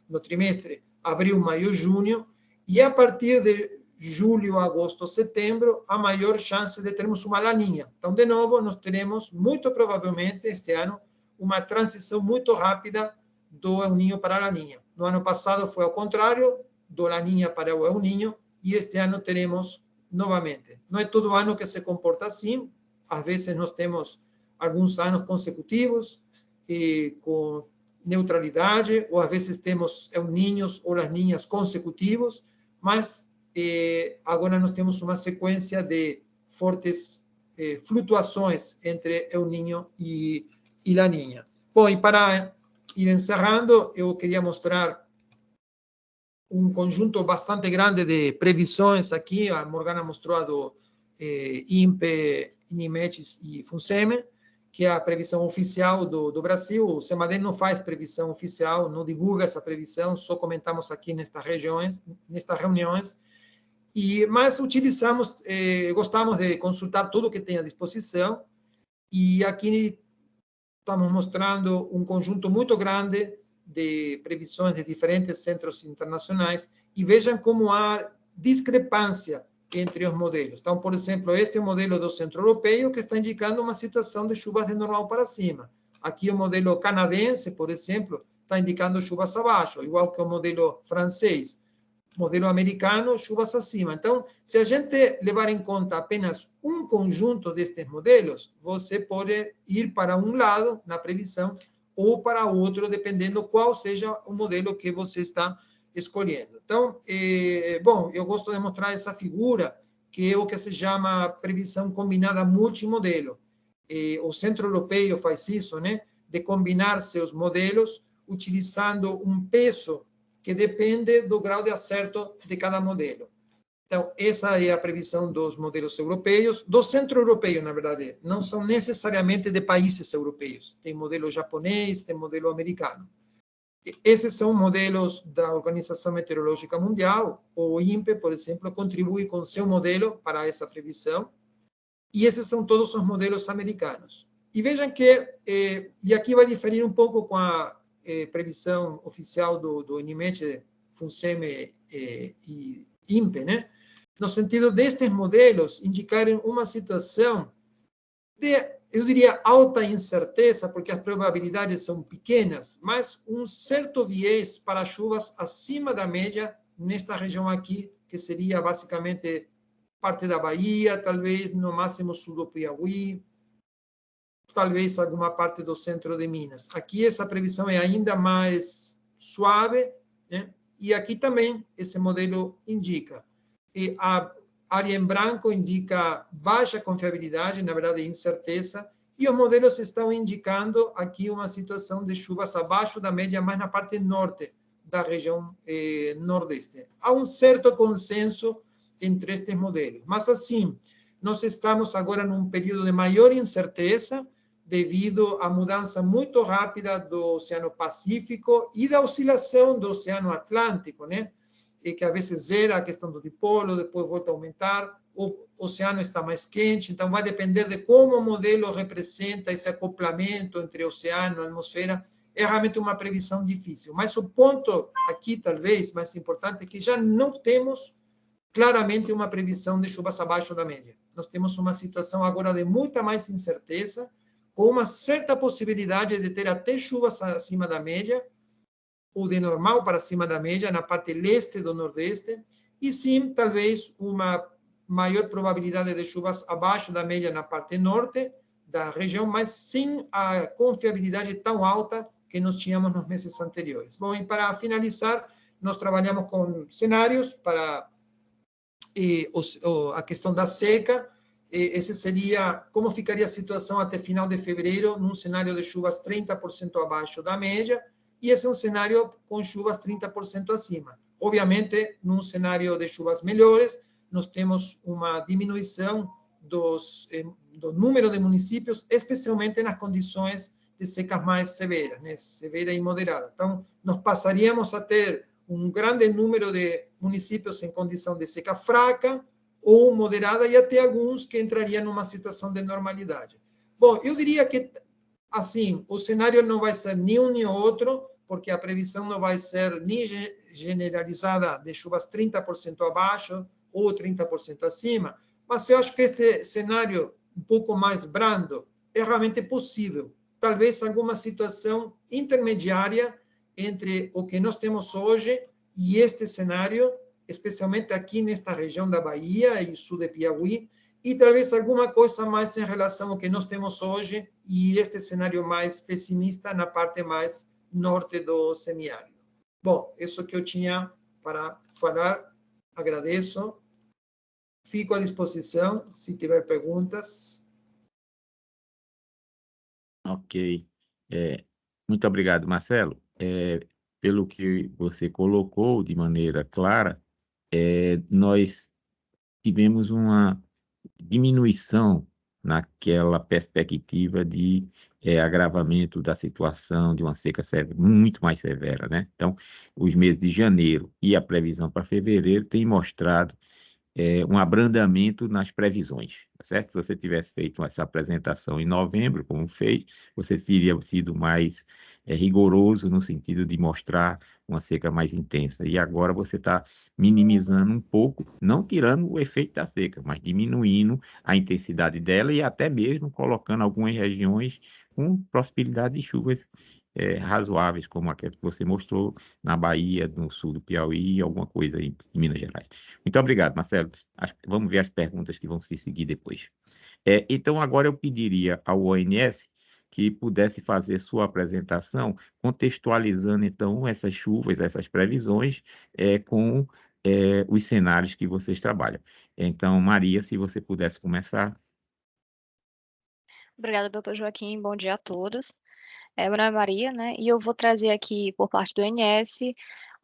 no trimestre abril, maio, junho, e a partir de julho, agosto, setembro, a maior chance de termos uma laninha. Então, de novo, nós teremos, muito provavelmente, este ano, uma transição muito rápida do El Niño para a laninha. No ano passado foi ao contrário, do laninha para o El Niño, e este ano teremos novamente. Não é todo ano que se comporta assim, às vezes nós temos alguns anos consecutivos com neutralidade, ou às vezes temos El Niños ou Las Niñas consecutivos, mas agora nós temos uma sequência de fortes flutuações entre El Niño e La Niña. Bom, e para ir encerrando, eu queria mostrar um conjunto bastante grande de previsões aqui. A Morgana mostrou a do INPE, INIMET e FUNSEME, que é a previsão oficial do Brasil. O CEMADEM não faz previsão oficial, não divulga essa previsão, só comentamos aqui nestas reuniões, mas utilizamos, gostamos de consultar tudo que tem à disposição, e aqui estamos mostrando um conjunto muito grande de previsões de diferentes centros internacionais, e vejam como há discrepância entre os modelos. Então, por exemplo, este é o modelo do Centro Europeu, que está indicando uma situação de chuvas de normal para cima. Aqui o modelo canadense, por exemplo, está indicando chuvas abaixo, igual que o modelo francês. Modelo americano, chuvas acima. Então, se a gente levar em conta apenas um conjunto destes modelos, você pode ir para um lado na previsão ou para outro, dependendo qual seja o modelo que você está escolhendo. Então, bom, eu gosto de mostrar essa figura, que é o que se chama previsão combinada multimodelo. O Centro Europeu faz isso, né, de combinar seus modelos, utilizando um peso que depende do grau de acerto de cada modelo. Então, essa é a previsão dos modelos europeus, do Centro Europeu, na verdade, não são necessariamente de países europeus. Tem modelo japonês, tem modelo americano. Esses são modelos da Organização Meteorológica Mundial. O INPE, por exemplo, contribui com seu modelo para essa previsão, e esses são todos os modelos americanos. E vejam que, e aqui vai diferir um pouco com a previsão oficial do INIMET, FUNSEME e INPE, né? No sentido destes modelos indicarem uma situação de, eu diria, alta incerteza, porque as probabilidades são pequenas, mas um certo viés para chuvas acima da média nesta região aqui, que seria basicamente parte da Bahia, talvez no máximo sul do Piauí, talvez alguma parte do centro de Minas. Aqui essa previsão é ainda mais suave, né? E aqui também esse modelo indica. E a área em branco indica baixa confiabilidade, na verdade incerteza, e os modelos estão indicando aqui uma situação de chuvas abaixo da média, mais na parte norte da região nordeste. Há um certo consenso entre estes modelos, mas assim, nós estamos agora num período de maior incerteza, devido à mudança muito rápida do Oceano Pacífico e da oscilação do Oceano Atlântico, né? E que às vezes zera a questão do dipolo, depois volta a aumentar, o oceano está mais quente, então vai depender de como o modelo representa esse acoplamento entre oceano e atmosfera. É realmente uma previsão difícil. Mas o ponto aqui, talvez, mais importante, é que já não temos claramente uma previsão de chuvas abaixo da média. Nós temos uma situação agora de muita mais incerteza, com uma certa possibilidade de ter até chuvas acima da média, ou de normal para cima da média, na parte leste do Nordeste, e sim, talvez, uma maior probabilidade de chuvas abaixo da média na parte norte da região, mas sem a confiabilidade tão alta que nós tínhamos nos meses anteriores. Bom, e para finalizar, nós trabalhamos com cenários para a questão da seca. Esse seria como ficaria a situação até final de fevereiro, num cenário de chuvas 30% abaixo da média, e esse é um cenário com chuvas 30% acima. Obviamente, num cenário de chuvas melhores, nós temos uma diminuição do número de municípios, especialmente nas condições de secas mais severas, né? Severa e moderada. Então, nós passaríamos a ter um grande número de municípios em condição de seca fraca ou moderada, e até alguns que entrariam numa situação de normalidade. Bom, eu diria que, assim, o cenário não vai ser nem um nem outro, porque a previsão não vai ser nem generalizada de chuvas 30% abaixo ou 30% acima, mas eu acho que este cenário um pouco mais brando é realmente possível. Talvez alguma situação intermediária entre o que nós temos hoje e este cenário, especialmente aqui nesta região da Bahia e sul de Piauí, e talvez alguma coisa mais em relação ao que nós temos hoje e este cenário mais pessimista na parte mais norte do semiárido. Bom, isso que eu tinha para falar. Agradeço. Fico à disposição se tiver perguntas. Ok. Muito obrigado, Marcelo. Pelo que você colocou de maneira clara, nós tivemos uma diminuição naquela perspectiva de agravamento da situação de uma seca muito mais severa, né? Então, os meses de janeiro e a previsão para fevereiro têm mostrado um abrandamento nas previsões, tá certo? Se você tivesse feito essa apresentação em novembro, como fez, você teria sido mais rigoroso no sentido de mostrar uma seca mais intensa. E agora você está minimizando um pouco, não tirando o efeito da seca, mas diminuindo a intensidade dela e até mesmo colocando algumas regiões com possibilidade de chuvas razoáveis, como aquela que você mostrou na Bahia, no sul do Piauí e alguma coisa aí em Minas Gerais. Muito obrigado, Marcelo. Vamos ver as perguntas que vão se seguir depois. Então, agora eu pediria ao ONS que pudesse fazer sua apresentação, contextualizando, então, essas chuvas, essas previsões, com os cenários que vocês trabalham. Então, Maria, se você pudesse começar. Obrigada, doutor Joaquim. Bom dia a todos. Meu nome é Maria, né? E eu vou trazer aqui, por parte do ONS,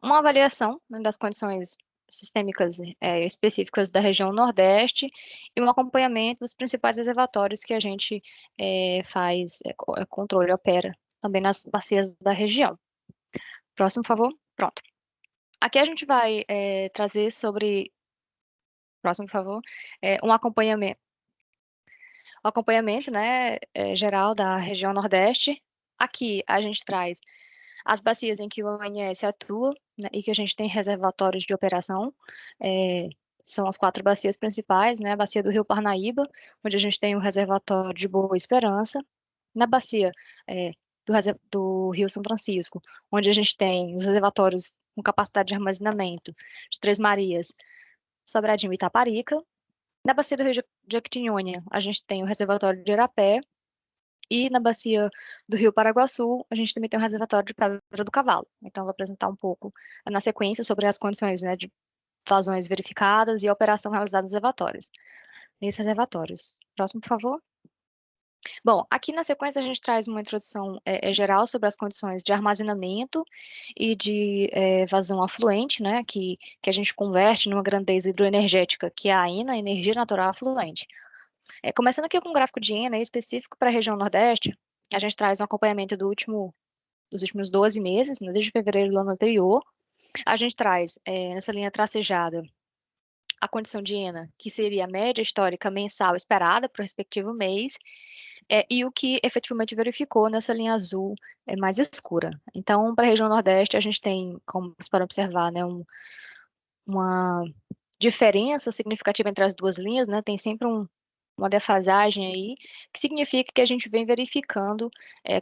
uma avaliação, né, das condições sistêmicas específicas da região Nordeste e um acompanhamento dos principais reservatórios que a gente faz controle, opera também nas bacias da região. Próximo, por favor. Pronto. Aqui a gente vai trazer sobre... Próximo, por favor. Um acompanhamento. O acompanhamento, né, geral da região Nordeste. Aqui a gente traz as bacias em que o ONS atua, né, e que a gente tem reservatórios de operação. São as 4 bacias principais, né? A bacia do Rio Parnaíba, onde a gente tem o reservatório de Boa Esperança. Na bacia do Rio São Francisco, onde a gente tem os reservatórios com capacidade de armazenamento de Três Marias, Sobradinho e Itaparica. Na bacia do Rio de Jequitinhonha, a gente tem o reservatório de Irapé. E na bacia do Rio Paraguaçu, a gente também tem o reservatório de Pedra do Cavalo. Então, eu vou apresentar um pouco na sequência sobre as condições, né, de vazões verificadas e a operação realizada nos reservatórios. Nesses reservatórios. Próximo, por favor. Bom, aqui na sequência a gente traz uma introdução geral sobre as condições de armazenamento e de vazão afluente, né, que a gente converte numa grandeza hidroenergética, que é a ENA, Energia Natural Afluente. Começando aqui com um gráfico de ENA específico para a região Nordeste, a gente traz um acompanhamento dos últimos 12 meses, né, desde fevereiro do ano anterior. A gente traz, nessa linha tracejada, a condição de ENA, que seria a média histórica mensal esperada para o respectivo mês, e o que efetivamente verificou nessa linha azul mais escura. Então, para a região Nordeste, a gente tem, como vocês podem observar, né, uma diferença significativa entre as duas linhas, né? Tem sempre uma defasagem aí, que significa que a gente vem verificando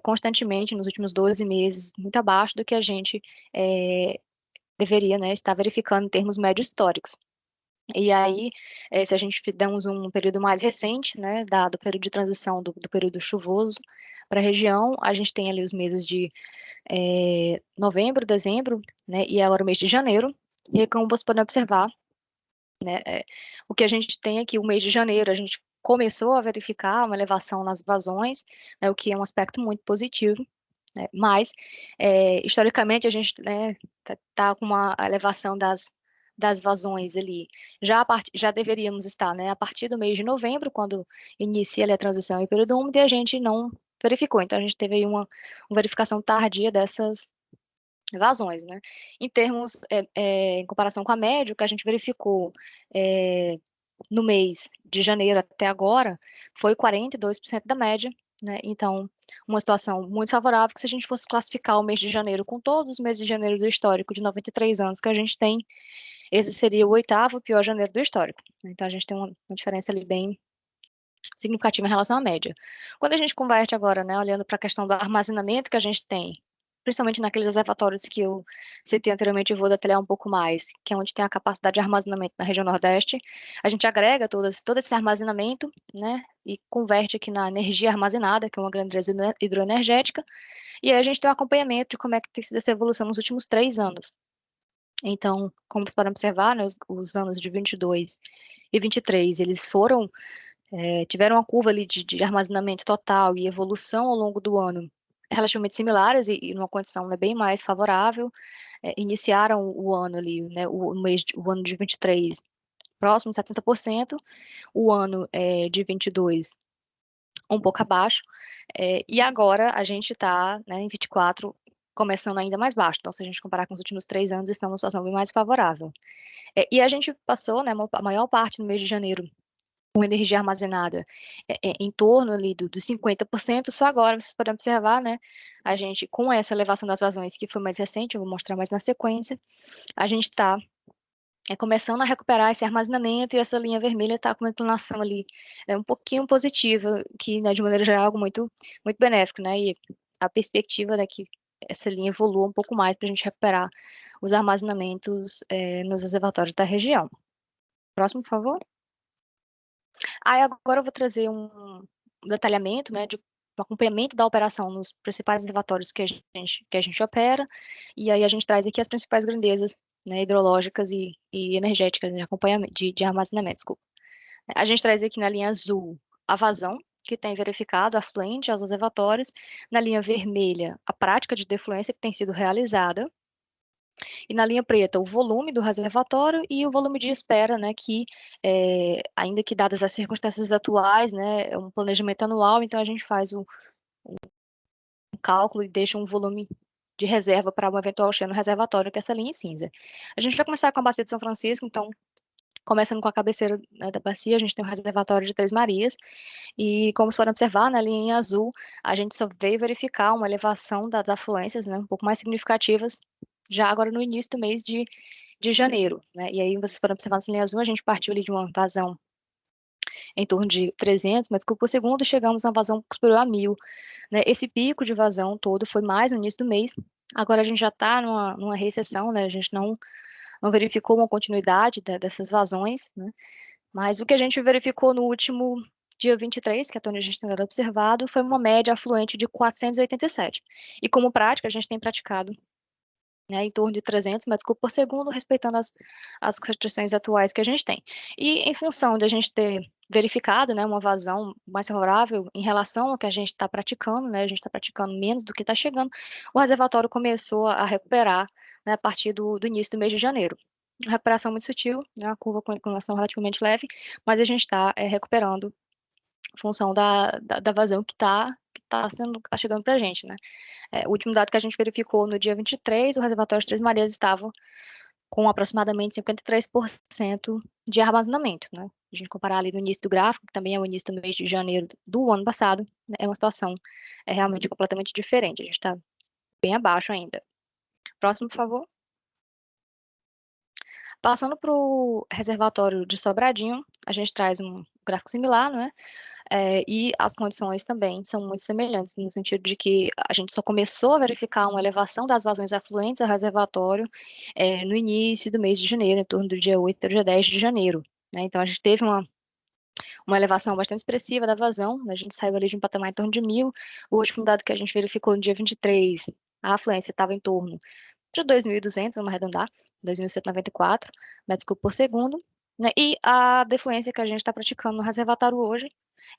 constantemente nos últimos 12 meses, muito abaixo do que a gente deveria, né, estar verificando em termos médios históricos. E aí, se a gente damos um período mais recente, né, dado o período de transição do período chuvoso para a região, a gente tem ali os meses de novembro, dezembro, né, e agora o mês de janeiro, e como você pode observar, né, o que a gente tem aqui, o mês de janeiro, a gente começou a verificar uma elevação nas vazões, né, o que é um aspecto muito positivo, né, mas, historicamente, a gente, né, tá com uma elevação das vazões ali. Já deveríamos estar, né, a partir do mês de novembro, quando inicia ali a transição em período úmido, e a gente não verificou. Então, a gente teve aí uma verificação tardia dessas vazões, né? Em termos, em comparação com a média, o que a gente verificou no mês de janeiro até agora foi 42% da média, né? Então, uma situação muito favorável, que se a gente fosse classificar o mês de janeiro com todos os meses de janeiro do histórico de 93 anos que a gente tem, esse seria o 8º pior janeiro do histórico. Então, a gente tem uma diferença ali bem significativa em relação à média. Quando a gente converte agora, né, olhando para a questão do armazenamento que a gente tem, principalmente naqueles reservatórios que eu citei anteriormente, eu vou detalhar um pouco mais, que é onde tem a capacidade de armazenamento na região Nordeste, a gente agrega todo esse armazenamento, né, e converte aqui na energia armazenada, que é uma grandeza hidroenergética, e aí a gente tem um acompanhamento de como é que tem sido essa evolução nos últimos 3 anos. Então, como vocês podem observar, né, os anos de 22 e 23, eles tiveram uma curva ali de armazenamento total e evolução ao longo do ano relativamente similares e numa condição, né, bem mais favorável. Iniciaram o ano ali, né, o ano de 23 próximo de 70%, o ano de 22 um pouco abaixo, e agora a gente está, né, em 24 começando ainda mais baixo. Então, se a gente comparar com os últimos 3 anos, estamos numa situação bem mais favorável. E a gente passou, né, a maior parte no mês de janeiro com energia armazenada em torno ali dos 50%, só agora vocês podem observar, né, a gente, com essa elevação das vazões, que foi mais recente, eu vou mostrar mais na sequência, a gente está começando a recuperar esse armazenamento e essa linha vermelha está com uma inclinação ali um pouquinho positiva, que, né, de maneira geral, é algo muito, muito benéfico, né, e a perspectiva é que essa linha evolua um pouco mais para a gente recuperar os armazenamentos nos reservatórios da região. Próximo, por favor. Aí agora eu vou trazer um detalhamento, né, de um acompanhamento da operação nos principais reservatórios que a gente opera, e aí a gente traz aqui as principais grandezas, né, hidrológicas e energéticas de acompanhamento, de armazenamento, desculpa. A gente traz aqui na linha azul a vazão, que tem verificado afluente aos reservatórios, na linha vermelha a prática de defluência que tem sido realizada, e na linha preta, o volume do reservatório e o volume de espera, né, que, ainda que dadas as circunstâncias atuais, né, é um planejamento anual, então a gente faz um cálculo e deixa um volume de reserva para um eventual cheio no reservatório, que é essa linha em cinza. A gente vai começar com a Bacia de São Francisco, então, começando com a cabeceira, né, da bacia, a gente tem um reservatório de Três Marias, e como vocês podem observar, na linha em azul, a gente só veio verificar uma elevação das afluências, né, um pouco mais significativas, já agora no início do mês de janeiro, né, e aí vocês podem observar nessa linha azul, a gente partiu ali de uma vazão em torno de 300 metros cúbicos por segundo, e chegamos a uma vazão superior a 1.000, né, esse pico de vazão todo foi mais no início do mês, agora a gente já está numa recessão, né, a gente não verificou uma continuidade dessas vazões, né, mas o que a gente verificou no último dia 23, que é onde a gente tem observado, foi uma média afluente de 487. E como prática, a gente tem praticado, né, em torno de 300 metros cúbicos por segundo, respeitando as restrições atuais que a gente tem. E em função de a gente ter verificado, né, uma vazão mais favorável em relação ao que a gente está praticando, né, a gente está praticando menos do que está chegando, o reservatório começou a recuperar, né, a partir do início do mês de janeiro. Uma recuperação muito sutil, né, a curva com inclinação relativamente leve, mas a gente está recuperando em função da vazão que está chegando para a gente, né. O último dado que a gente verificou no dia 23, o reservatório de Três Marias estava com aproximadamente 53% de armazenamento, né. A gente comparar ali no início do gráfico, que também é o início do mês de janeiro do ano passado, né, é uma situação realmente completamente diferente, a gente está bem abaixo ainda. Próximo, por favor. Passando para o reservatório de Sobradinho, a gente traz um gráfico similar, não é? E as condições também são muito semelhantes, no sentido de que a gente só começou a verificar uma elevação das vazões afluentes ao reservatório no início do mês de janeiro, em torno do dia 8 ao dia 10 de janeiro, né? Então, a gente teve uma elevação bastante expressiva da vazão, né? A gente saiu ali de um patamar em torno de 1.000. O último dado que a gente verificou no dia 23, a afluência estava em torno de 2.200, vamos arredondar, 2.194 metros cúbicos por segundo, né? E a defluência que a gente está praticando no reservatório hoje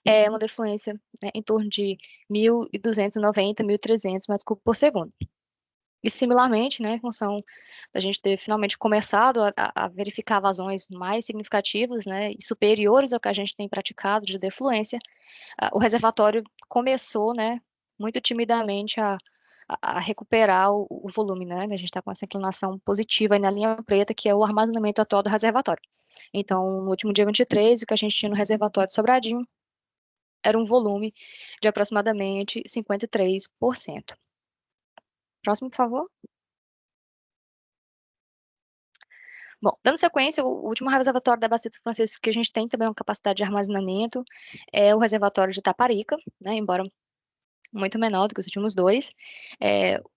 é uma defluência, né, em torno de 1.290, 1.300 metros cúbicos por segundo. E, similarmente, né, em função da gente ter finalmente começado a verificar vazões mais significativas, né, e superiores ao que a gente tem praticado de defluência, o reservatório começou, né, muito timidamente a recuperar o volume, né? A gente está com essa inclinação positiva aí na linha preta, que é o armazenamento atual do reservatório. Então, no último dia 23, o que a gente tinha no reservatório de Sobradinho era um volume de aproximadamente 53%. Próximo, por favor. Bom, dando sequência, o último reservatório da Bacia do São Francisco que a gente tem também uma capacidade de armazenamento é o reservatório de Taparica, né? Embora muito menor do que os últimos dois.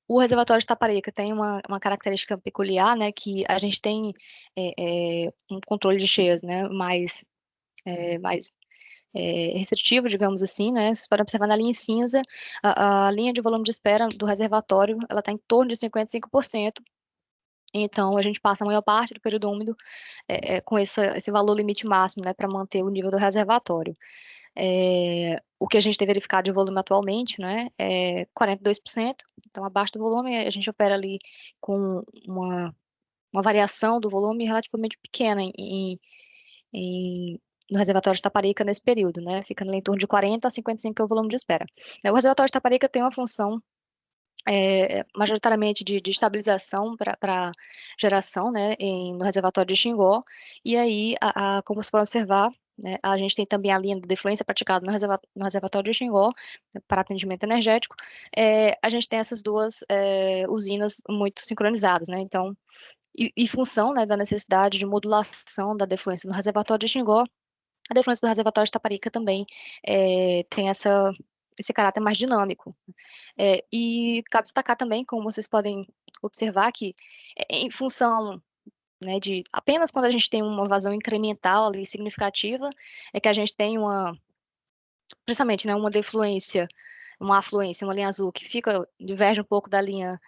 O reservatório de Taparica tem uma característica peculiar, né, que a gente tem um controle de cheias, né, mais restritivo, digamos assim, né? Vocês podem observar na linha cinza, a linha de volume de espera do reservatório, ela está em torno de 55%. Então, a gente passa a maior parte do período úmido com esse valor limite máximo, né, para manter o nível do reservatório. O que a gente tem verificado de volume atualmente, né, é 42%, então abaixo do volume a gente opera ali com uma variação do volume relativamente pequena no reservatório de Taparica nesse período, né, ficando ali em torno de 40 a 55 que é o volume de espera. O reservatório de Taparica tem uma função majoritariamente de estabilização para geração, né, no reservatório de Xingó, e aí, como você pode observar, né, a gente tem também a linha de defluência praticada no reservatório de Xingó, né, para atendimento energético. A gente tem essas duas usinas muito sincronizadas, né, então, em função, né, da necessidade de modulação da defluência no reservatório de Xingó, a defluência do reservatório de Taparica também tem esse caráter mais dinâmico. E cabe destacar também, como vocês podem observar, que em função, né, de apenas quando a gente tem uma vazão incremental ali significativa, é que a gente tem precisamente, né, uma defluência, uma afluência, uma linha azul que diverge um pouco da linha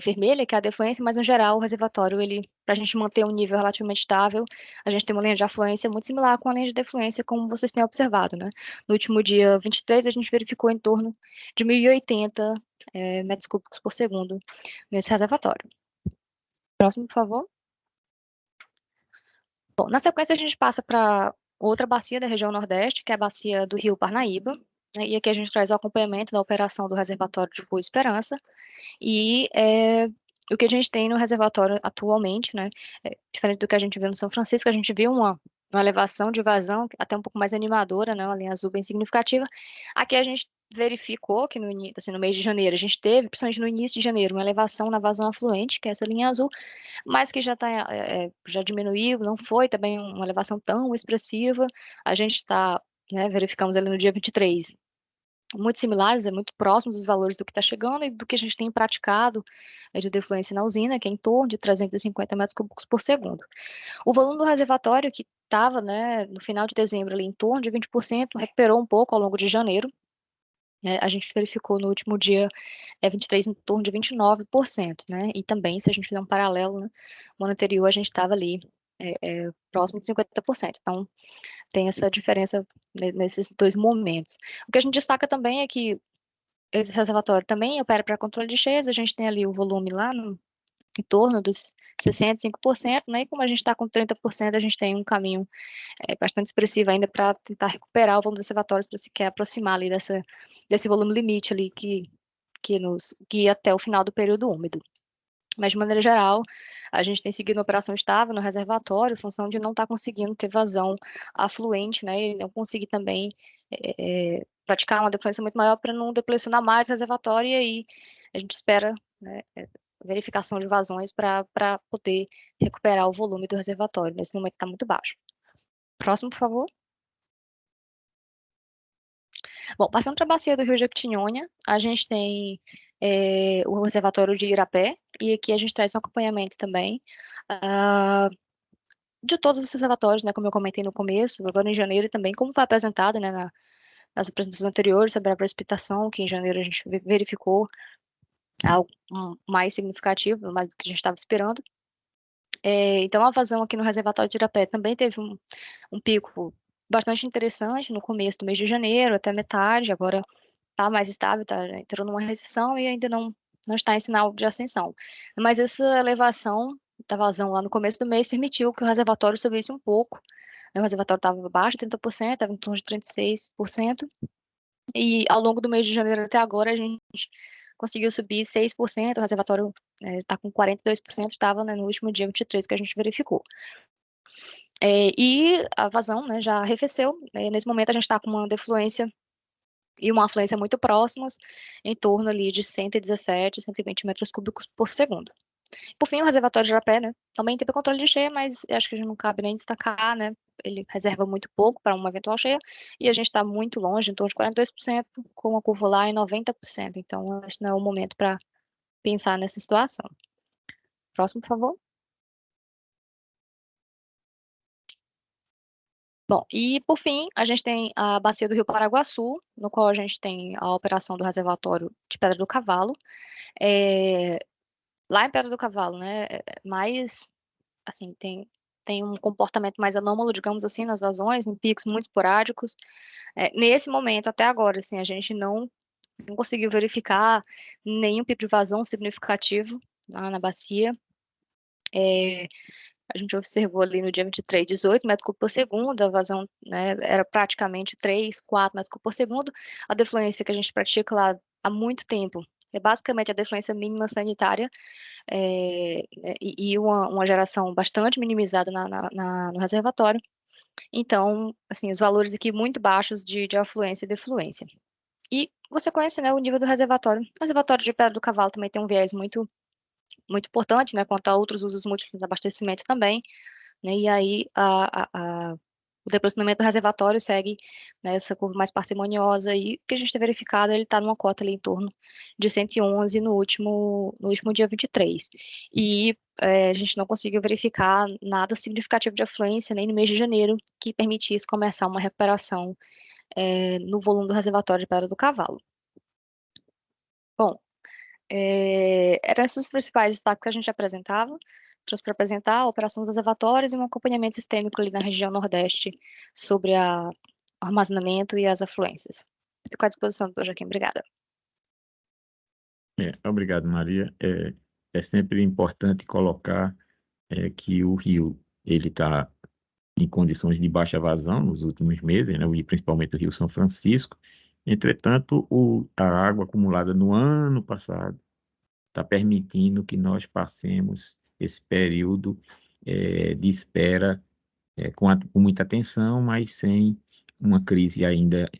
vermelha, que é a defluência, mas no geral o reservatório, para a gente manter um nível relativamente estável, a gente tem uma linha de afluência muito similar com a linha de defluência, como vocês têm observado, né? No último dia 23, a gente verificou em torno de 1.080 metros cúbicos por segundo nesse reservatório. Próximo, por favor. Bom, na sequência a gente passa para outra bacia da região Nordeste, que é a bacia do Rio Parnaíba, né? E aqui a gente traz o acompanhamento da operação do reservatório de Boa Esperança, e o que a gente tem no reservatório atualmente, né, diferente do que a gente viu no São Francisco, a gente viu uma elevação de vazão até um pouco mais animadora, né, uma linha azul bem significativa. Aqui a gente verificou que no mês de janeiro, a gente teve, principalmente no início de janeiro, uma elevação na vazão afluente, que é essa linha azul, mas que já diminuiu, não foi também uma elevação tão expressiva. A gente está, né, verificamos ali no dia 23, muito similares, muito próximos dos valores do que está chegando e do que a gente tem praticado de defluência na usina, que é em torno de 350 metros cúbicos por segundo. O volume do reservatório, que estava, né, no final de dezembro ali em torno de 20%, recuperou um pouco ao longo de janeiro. A gente verificou no último dia 23 em torno de 29%, né? E também, se a gente fizer um paralelo, né, no ano anterior a gente estava ali próximo de 50%. Então, tem essa diferença nesses dois momentos. O que a gente destaca também é que esse reservatório também opera para controle de cheias, a gente tem ali o volume lá em torno dos 65%, né? E como a gente está com 30%, a gente tem um caminho bastante expressivo ainda para tentar recuperar o volume dos reservatórios para sequer aproximar ali desse volume limite ali que nos guia até o final do período úmido. Mas, de maneira geral, a gente tem seguido uma operação estável no reservatório, em função de não estar conseguindo ter vazão afluente, né, e não conseguir também praticar uma defluência muito maior para não deplecionar mais o reservatório, e aí a gente espera, né, verificação de vazões para poder recuperar o volume do reservatório. Nesse momento está muito baixo. Próximo, por favor. Bom, passando para a bacia do Rio Jequitinhonha, a gente tem o reservatório de Irapé, e aqui a gente traz um acompanhamento também de todos os reservatórios, né, como eu comentei no começo, agora em janeiro também, como foi apresentado, né, nas apresentações anteriores sobre a precipitação, que em janeiro a gente verificou algo mais significativo, mais do que a gente estava esperando. Então, a vazão aqui no reservatório de Irapé também teve um pico bastante interessante no começo do mês de janeiro, até metade, agora está mais estável, entrou numa recessão e ainda não está em sinal de ascensão. Mas essa elevação da vazão lá no começo do mês permitiu que o reservatório subisse um pouco. O reservatório estava abaixo de 30%, estava em torno de 36%, e ao longo do mês de janeiro até agora a gente conseguiu subir 6%, o reservatório está com 42%, estava, né, no último dia 23 que a gente verificou. E a vazão, né, já arrefeceu. Nesse momento a gente está com uma defluência e uma afluência muito próximas, em torno ali de 117, 120 metros cúbicos por segundo. Por fim, o reservatório de Irapé, né, também teve controle de cheia, mas acho que não cabe nem destacar, né, ele reserva muito pouco para uma eventual cheia, e a gente está muito longe, em torno de 42%, com a curva lá em 90%, então acho que não é o momento para pensar nessa situação. Próximo, por favor. Bom, e por fim, a gente tem a bacia do Rio Paraguaçu, no qual a gente tem a operação do reservatório de Pedra do Cavalo. Lá em Pedra do Cavalo, né, mais, assim, tem um comportamento mais anômalo, digamos assim, nas vazões, em picos muito esporádicos. Nesse momento, até agora, assim, a gente não conseguiu verificar nenhum pico de vazão significativo lá na bacia. A gente observou ali no dia 23, 18 metros cúbicos por segundo, a vazão, né, era praticamente 3, 4 metros cúbicos por segundo. A defluência que a gente pratica lá há muito tempo é basicamente a defluência mínima sanitária, e uma geração bastante minimizada no reservatório. Então, assim, os valores aqui muito baixos de afluência e defluência. E você conhece, né, o nível do reservatório. O reservatório de Pedra do Cavalo também tem um viés muito importante, né, quanto a outros usos múltiplos de abastecimento também, né, e aí o depositamento do reservatório segue nessa curva mais parcimoniosa, e o que a gente tem verificado, ele está numa cota ali em torno de 111 no último dia 23. E a gente não conseguiu verificar nada significativo de afluência nem no mês de janeiro que permitisse começar uma recuperação no volume do reservatório de Pedra do Cavalo. Bom, eram esses os principais destaques que a gente apresentava. Trouxe para apresentar a operação dos reservatórios e um acompanhamento sistêmico ali na região Nordeste sobre o armazenamento e as afluências. Fico à disposição do Joaquim. Obrigada. Obrigado, Maria. É sempre importante colocar que o rio ele está em condições de baixa vazão nos últimos meses, né, e principalmente o Rio São Francisco. Entretanto, a água acumulada no ano passado está permitindo que nós passemos esse período de espera com muita atenção, mas sem uma crise ainda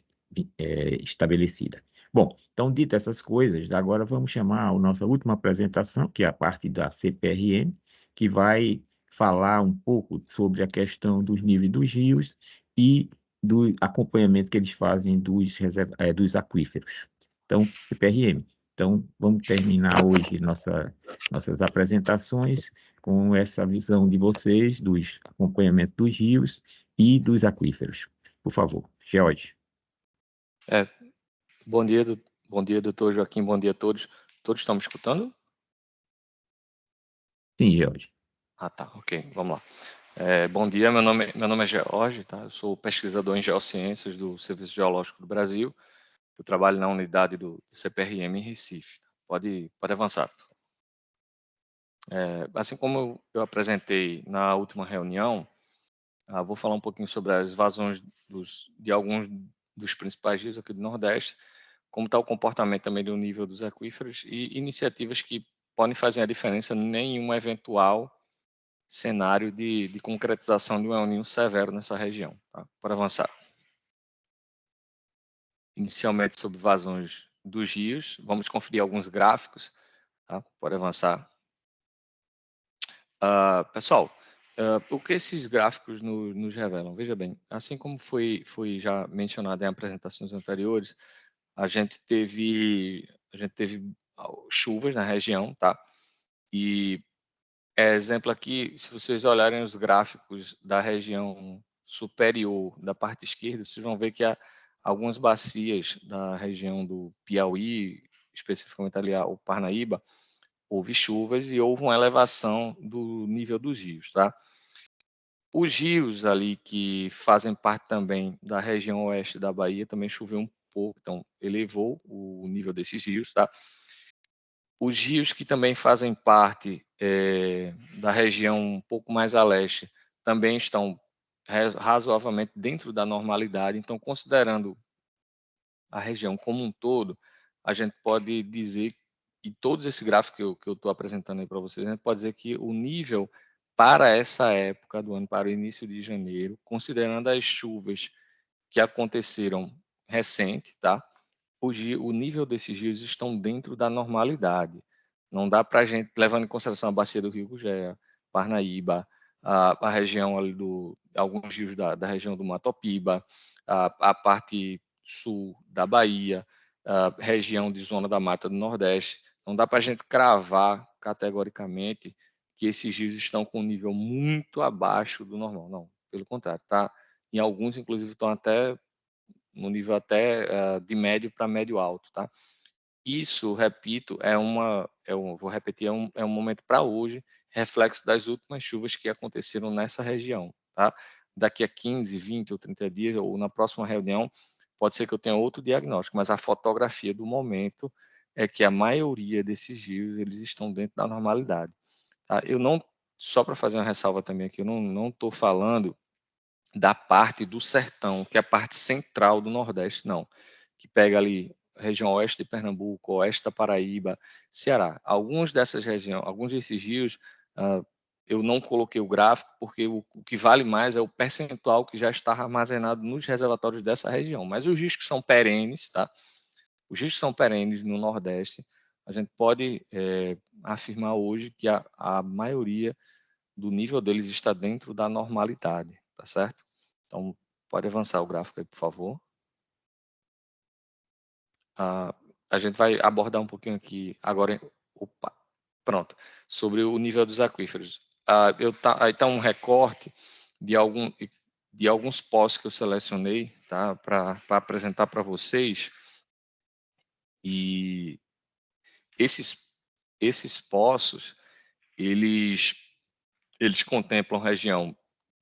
estabelecida. Bom, então, dito essas coisas, agora vamos chamar a nossa última apresentação, que é a parte da CPRM, que vai falar um pouco sobre a questão dos níveis dos rios e do acompanhamento que eles fazem dos aquíferos. Então, CPRM. Então, vamos terminar hoje nossas apresentações com essa visão de vocês dos acompanhamentos dos rios e dos aquíferos. Por favor, George. Bom dia, doutor Joaquim, bom dia a todos. Todos estão me escutando? Sim, George. Tá, ok, vamos lá. Bom dia, meu nome é George, tá? Eu sou pesquisador em geociências do Serviço Geológico do Brasil. Eu trabalho na unidade do CPRM em Recife. Pode avançar. Assim como eu apresentei na última reunião, vou falar um pouquinho sobre as vazões de alguns dos principais rios aqui do Nordeste, como está o comportamento também do nível dos aquíferos e iniciativas que podem fazer a diferença em um eventual cenário de concretização de um El Niño severo nessa região. Tá? Para avançar. Inicialmente sobre vazões dos rios, vamos conferir alguns gráficos. Tá? Pode avançar. Pessoal, o que esses gráficos nos revelam? Veja bem, assim como foi já mencionado em apresentações anteriores, a gente teve chuvas na região, tá? E exemplo aqui, se vocês olharem os gráficos da região superior da parte esquerda, vocês vão ver que há algumas bacias da região do Piauí, especificamente ali o Parnaíba, houve chuvas e houve uma elevação do nível dos rios, tá? Os rios ali que fazem parte também da região oeste da Bahia também choveu um pouco, então elevou o nível desses rios, tá? Os rios que também fazem parte da região um pouco mais a leste também estão razoavelmente dentro da normalidade. Então, considerando a região como um todo, a gente pode dizer, e todos esses gráficos que eu estou apresentando aí para vocês, a gente pode dizer que o nível para essa época do ano, para o início de janeiro, considerando as chuvas que aconteceram recente, tá? O nível desses rios estão dentro da normalidade. Não dá para a gente, levando em consideração a bacia do Rio Gugé, Parnaíba, a região ali alguns rios da região do Matopiba, a parte sul da Bahia, a região de Zona da Mata do Nordeste. Não dá para a gente cravar categoricamente que esses rios estão com um nível muito abaixo do normal. Não, pelo contrário, tá? Em alguns, inclusive, estão até no nível até de médio para médio alto, tá? Isso, repito, vou repetir, é um momento para hoje, reflexo das últimas chuvas que aconteceram nessa região, tá? Daqui a 15, 20 ou 30 dias, ou na próxima reunião, pode ser que eu tenha outro diagnóstico, mas a fotografia do momento é que a maioria desses rios, eles estão dentro da normalidade, tá? Eu não, só para fazer uma ressalva também aqui, eu não estou falando da parte do sertão, que é a parte central do Nordeste, não, que pega ali a região oeste de Pernambuco, oeste da Paraíba, Ceará. Alguns desses rios, eu não coloquei o gráfico, porque o que vale mais é o percentual que já está armazenado nos reservatórios dessa região. Mas os rios que são perenes, tá? Os rios que são perenes no Nordeste, a gente pode afirmar hoje que a maioria do nível deles está dentro da normalidade, tá certo? Então, pode avançar o gráfico aí, por favor. A gente vai abordar um pouquinho aqui agora, pronto, sobre o nível dos aquíferos. Aí está um recorte de alguns poços que eu selecionei, tá, para apresentar para vocês. E esses poços, eles contemplam região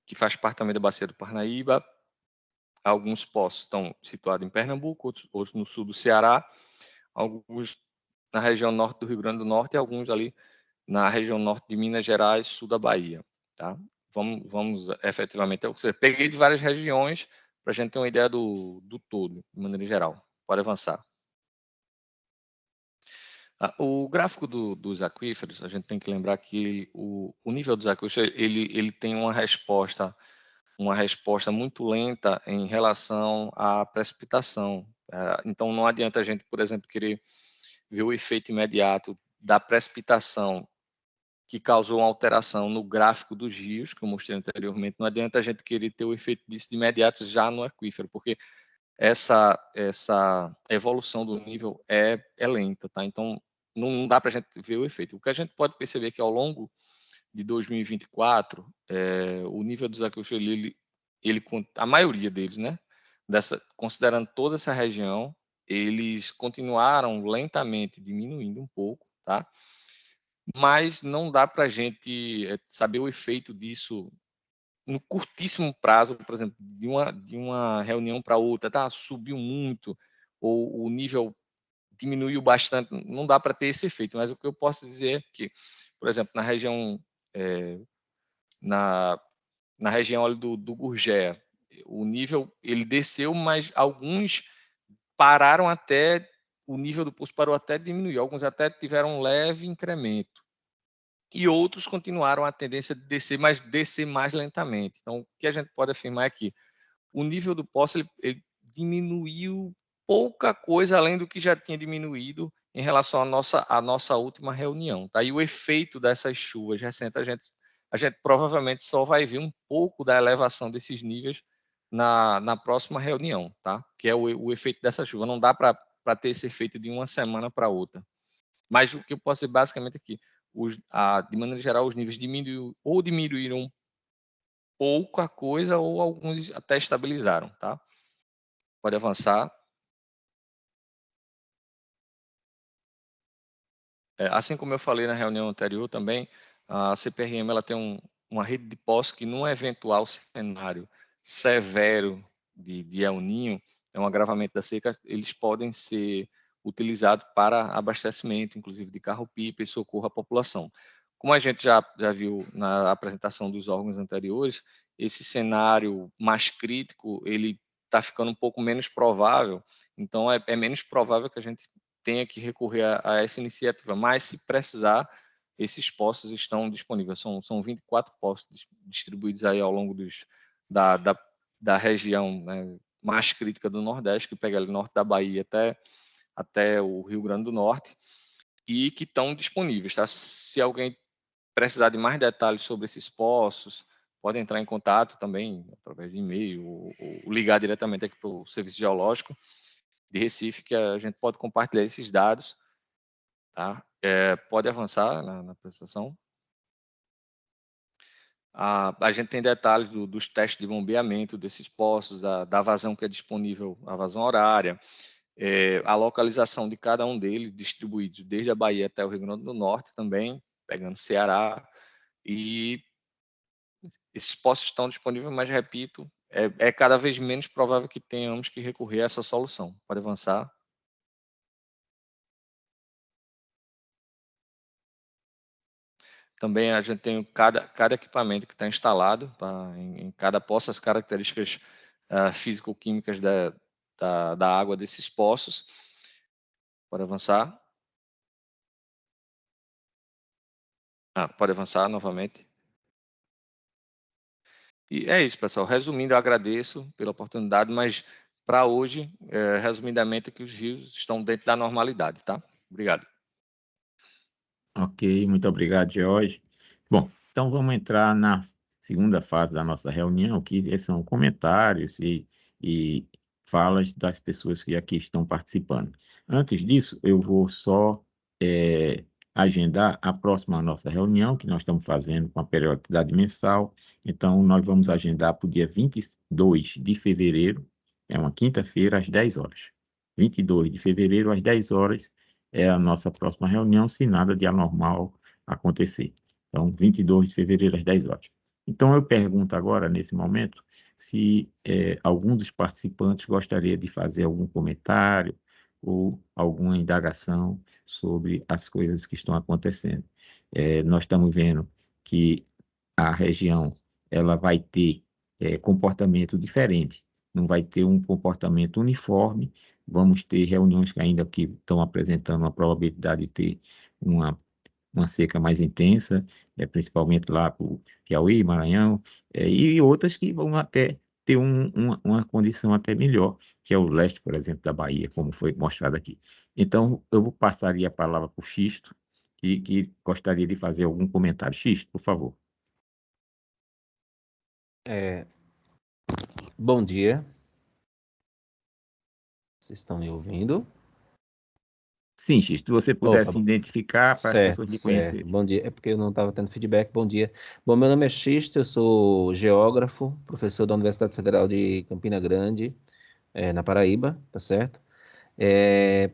que faz parte também da bacia do Parnaíba. Alguns poços estão situados em Pernambuco, outros no sul do Ceará, alguns na região norte do Rio Grande do Norte e alguns ali na região norte de Minas Gerais, sul da Bahia. Tá? Vamos efetivamente, peguei de várias regiões para a gente ter uma ideia do todo, de maneira geral. Pode avançar. O gráfico dos aquíferos, a gente tem que lembrar que o nível dos aquíferos ele tem uma resposta muito lenta em relação à precipitação. Então, não adianta a gente, por exemplo, querer ver o efeito imediato da precipitação que causou uma alteração no gráfico dos rios, que eu mostrei anteriormente. Não adianta a gente querer ter o efeito disso de imediato já no aquífero, porque essa evolução do nível é lenta, tá? Então, não dá para a gente ver o efeito. O que a gente pode perceber é que ao longo de 2024, o nível dos aquíferos, a maioria deles, né, considerando toda essa região, eles continuaram lentamente diminuindo um pouco, tá? Mas não dá para a gente saber o efeito disso no curtíssimo prazo, por exemplo, de uma reunião para outra, tá? Subiu muito, ou o nível diminuiu bastante, não dá para ter esse efeito, mas o que eu posso dizer é que, por exemplo, na região na região ali do Gurgé, o nível ele desceu, mas alguns pararam até, o nível do poço parou até diminuir, alguns até tiveram um leve incremento. E outros continuaram a tendência de descer, mas descer mais lentamente. Então, o que a gente pode afirmar é que o nível do poço ele diminuiu pouca coisa além do que já tinha diminuído em relação à nossa última reunião. Tá? E o efeito dessas chuvas recentes, a gente provavelmente só vai ver um pouco da elevação desses níveis na próxima reunião, tá? Que é o efeito dessa chuva. Não dá para ter esse efeito de uma semana para outra. Mas o que eu posso dizer basicamente é que, de maneira geral, os níveis diminuíram pouca coisa ou alguns até estabilizaram, tá? Pode avançar. Assim como eu falei na reunião anterior também, a CPRM ela tem uma rede de poços que, num eventual cenário severo de El Niño, um agravamento da seca, eles podem ser utilizados para abastecimento, inclusive de carro-pipa e socorro à população. Como a gente já viu na apresentação dos órgãos anteriores, esse cenário mais crítico, ele está ficando um pouco menos provável, então é menos provável que a gente tenha que recorrer a essa iniciativa, mas se precisar, esses postos estão disponíveis. São 24 postos distribuídos aí ao longo da região, né, mais crítica do Nordeste, que pega ali norte da Bahia até o Rio Grande do Norte, e que estão disponíveis. Tá? Se alguém precisar de mais detalhes sobre esses postos, pode entrar em contato também através de e-mail ou ligar diretamente aqui para o Serviço Geológico de Recife, que a gente pode compartilhar esses dados. Tá? Pode avançar na apresentação. A gente tem detalhes dos testes de bombeamento desses postos, da vazão que é disponível, a vazão horária, a localização de cada um deles, distribuídos desde a Bahia até o Rio Grande do Norte também, pegando Ceará, e esses postos estão disponíveis, mas, repito, é cada vez menos provável que tenhamos que recorrer a essa solução. Pode avançar. Também a gente tem cada equipamento que está instalado em cada poço, as características físico-químicas da água desses poços. Pode avançar. Pode avançar novamente. E é isso, pessoal. Resumindo, eu agradeço pela oportunidade, mas para hoje, resumidamente, é que os rios estão dentro da normalidade, tá? Obrigado. Ok, muito obrigado, George. Bom, então vamos entrar na segunda fase da nossa reunião, que são comentários e falas das pessoas que aqui estão participando. Antes disso, eu vou só agendar a próxima nossa reunião, que nós estamos fazendo com a periodicidade mensal. Então, nós vamos agendar para o dia 22 de fevereiro, é uma quinta-feira, às 10 horas. 22 de fevereiro, às 10 horas, é a nossa próxima reunião, se nada de anormal acontecer. Então, 22 de fevereiro, às 10 horas. Então, eu pergunto agora, nesse momento, se algum dos participantes gostaria de fazer algum comentário ou alguma indagação sobre as coisas que estão acontecendo. Nós estamos vendo que a região ela vai ter comportamento diferente, não vai ter um comportamento uniforme. Vamos ter reuniões que ainda que estão apresentando uma probabilidade de ter uma seca mais intensa, principalmente lá para o Piauí, Maranhão, e outras que vão até ter uma condição até melhor, que é o leste, por exemplo, da Bahia, como foi mostrado aqui. Então, eu passaria a palavra para o Xisto, que gostaria de fazer algum comentário. Xisto, por favor. Bom dia. Vocês estão me ouvindo? Sim, Xisto, se você puder se identificar para as Certo, pessoas lhe certo. conhecerem. Bom dia. É porque eu não estava tendo feedback. Bom dia. Bom, meu nome é Xisto, eu sou geógrafo, professor da Universidade Federal de Campina Grande, na Paraíba, tá certo?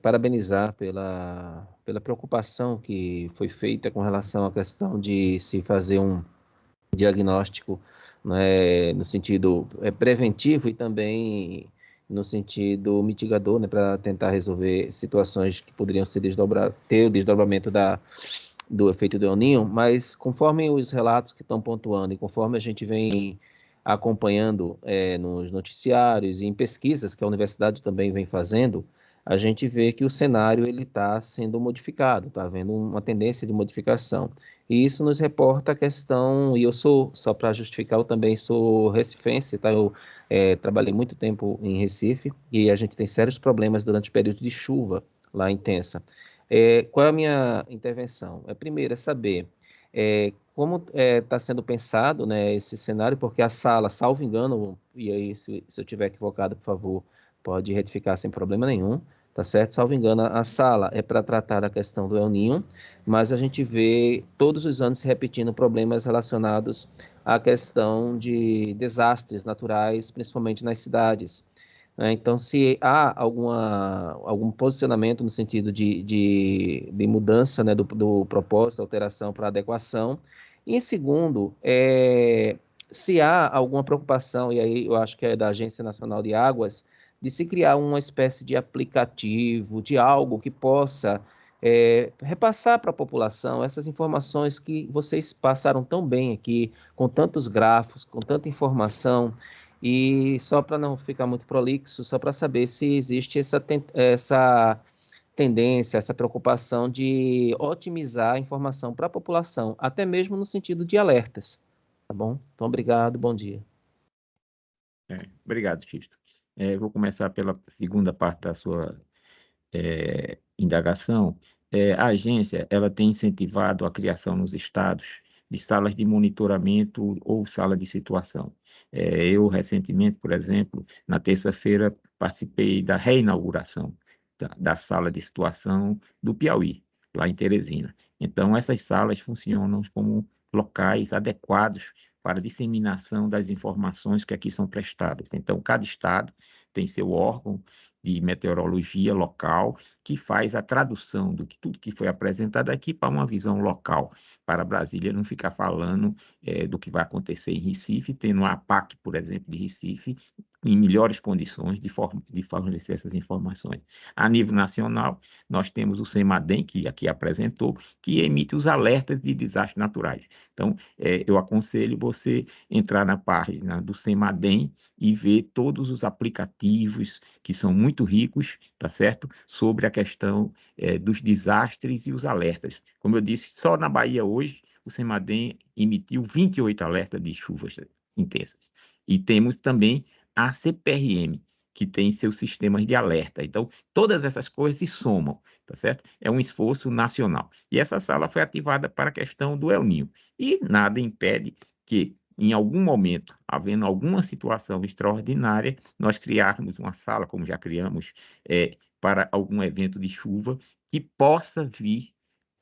Parabenizar pela preocupação que foi feita com relação à questão de se fazer um diagnóstico, né, no sentido preventivo e também no sentido mitigador, né, para tentar resolver situações que poderiam ter o desdobramento do efeito do El Niño, mas conforme os relatos que estão pontuando e conforme a gente vem acompanhando nos noticiários e em pesquisas que a universidade também vem fazendo, a gente vê que o cenário ele está sendo modificado, está havendo uma tendência de modificação. E isso nos reporta a questão, e eu sou, só para justificar, eu também sou recifense, tá? Eu trabalhei muito tempo em Recife e a gente tem sérios problemas durante o período de chuva lá intensa. Qual é a minha intervenção? Primeiro, é saber como está sendo pensado, né, esse cenário, porque a sala, salvo engano, e aí se eu estiver equivocado, por favor, pode retificar sem problema nenhum, tá certo? Salvo engano, a sala é para tratar da questão do El Niño, mas a gente vê todos os anos se repetindo problemas relacionados à questão de desastres naturais, principalmente nas cidades. Então, se há algum posicionamento no sentido de mudança, né, do propósito, alteração para adequação. E, em segundo, se há alguma preocupação, e aí eu acho que é da Agência Nacional de Águas, de se criar uma espécie de aplicativo, de algo que possa repassar para a população essas informações que vocês passaram tão bem aqui, com tantos grafos, com tanta informação. E só para não ficar muito prolixo, só para saber se existe essa tendência, essa preocupação de otimizar a informação para a população, até mesmo no sentido de alertas. Tá bom? Então, obrigado, bom dia. Obrigado, Xisto. Vou começar pela segunda parte da sua indagação. A agência ela tem incentivado a criação nos estados de salas de monitoramento ou sala de situação. Eu, recentemente, por exemplo, na terça-feira, participei da reinauguração da sala de situação do Piauí, lá em Teresina. Então, essas salas funcionam como locais adequados para a disseminação das informações que aqui são prestadas. Então, cada estado tem seu órgão de meteorologia local, que faz a tradução do que tudo que foi apresentado aqui para uma visão local, para Brasília não ficar falando do que vai acontecer em Recife, tendo a APAC, por exemplo, de Recife, em melhores condições de fornecer essas informações. A nível nacional, nós temos o CEMADEM, que aqui apresentou, que emite os alertas de desastres naturais. Então, eu aconselho você entrar na página do CEMADEM e ver todos os aplicativos que são muito ricos, tá certo? Sobre a questão dos desastres e os alertas. Como eu disse, só na Bahia hoje, o CEMADEM emitiu 28 alertas de chuvas intensas. E temos também a CPRM, que tem seus sistemas de alerta. Então, todas essas coisas se somam, tá certo? É um esforço nacional. E essa sala foi ativada para a questão do El Niño. E nada impede que, em algum momento, havendo alguma situação extraordinária, nós criarmos uma sala, como já criamos, para algum evento de chuva, que possa vir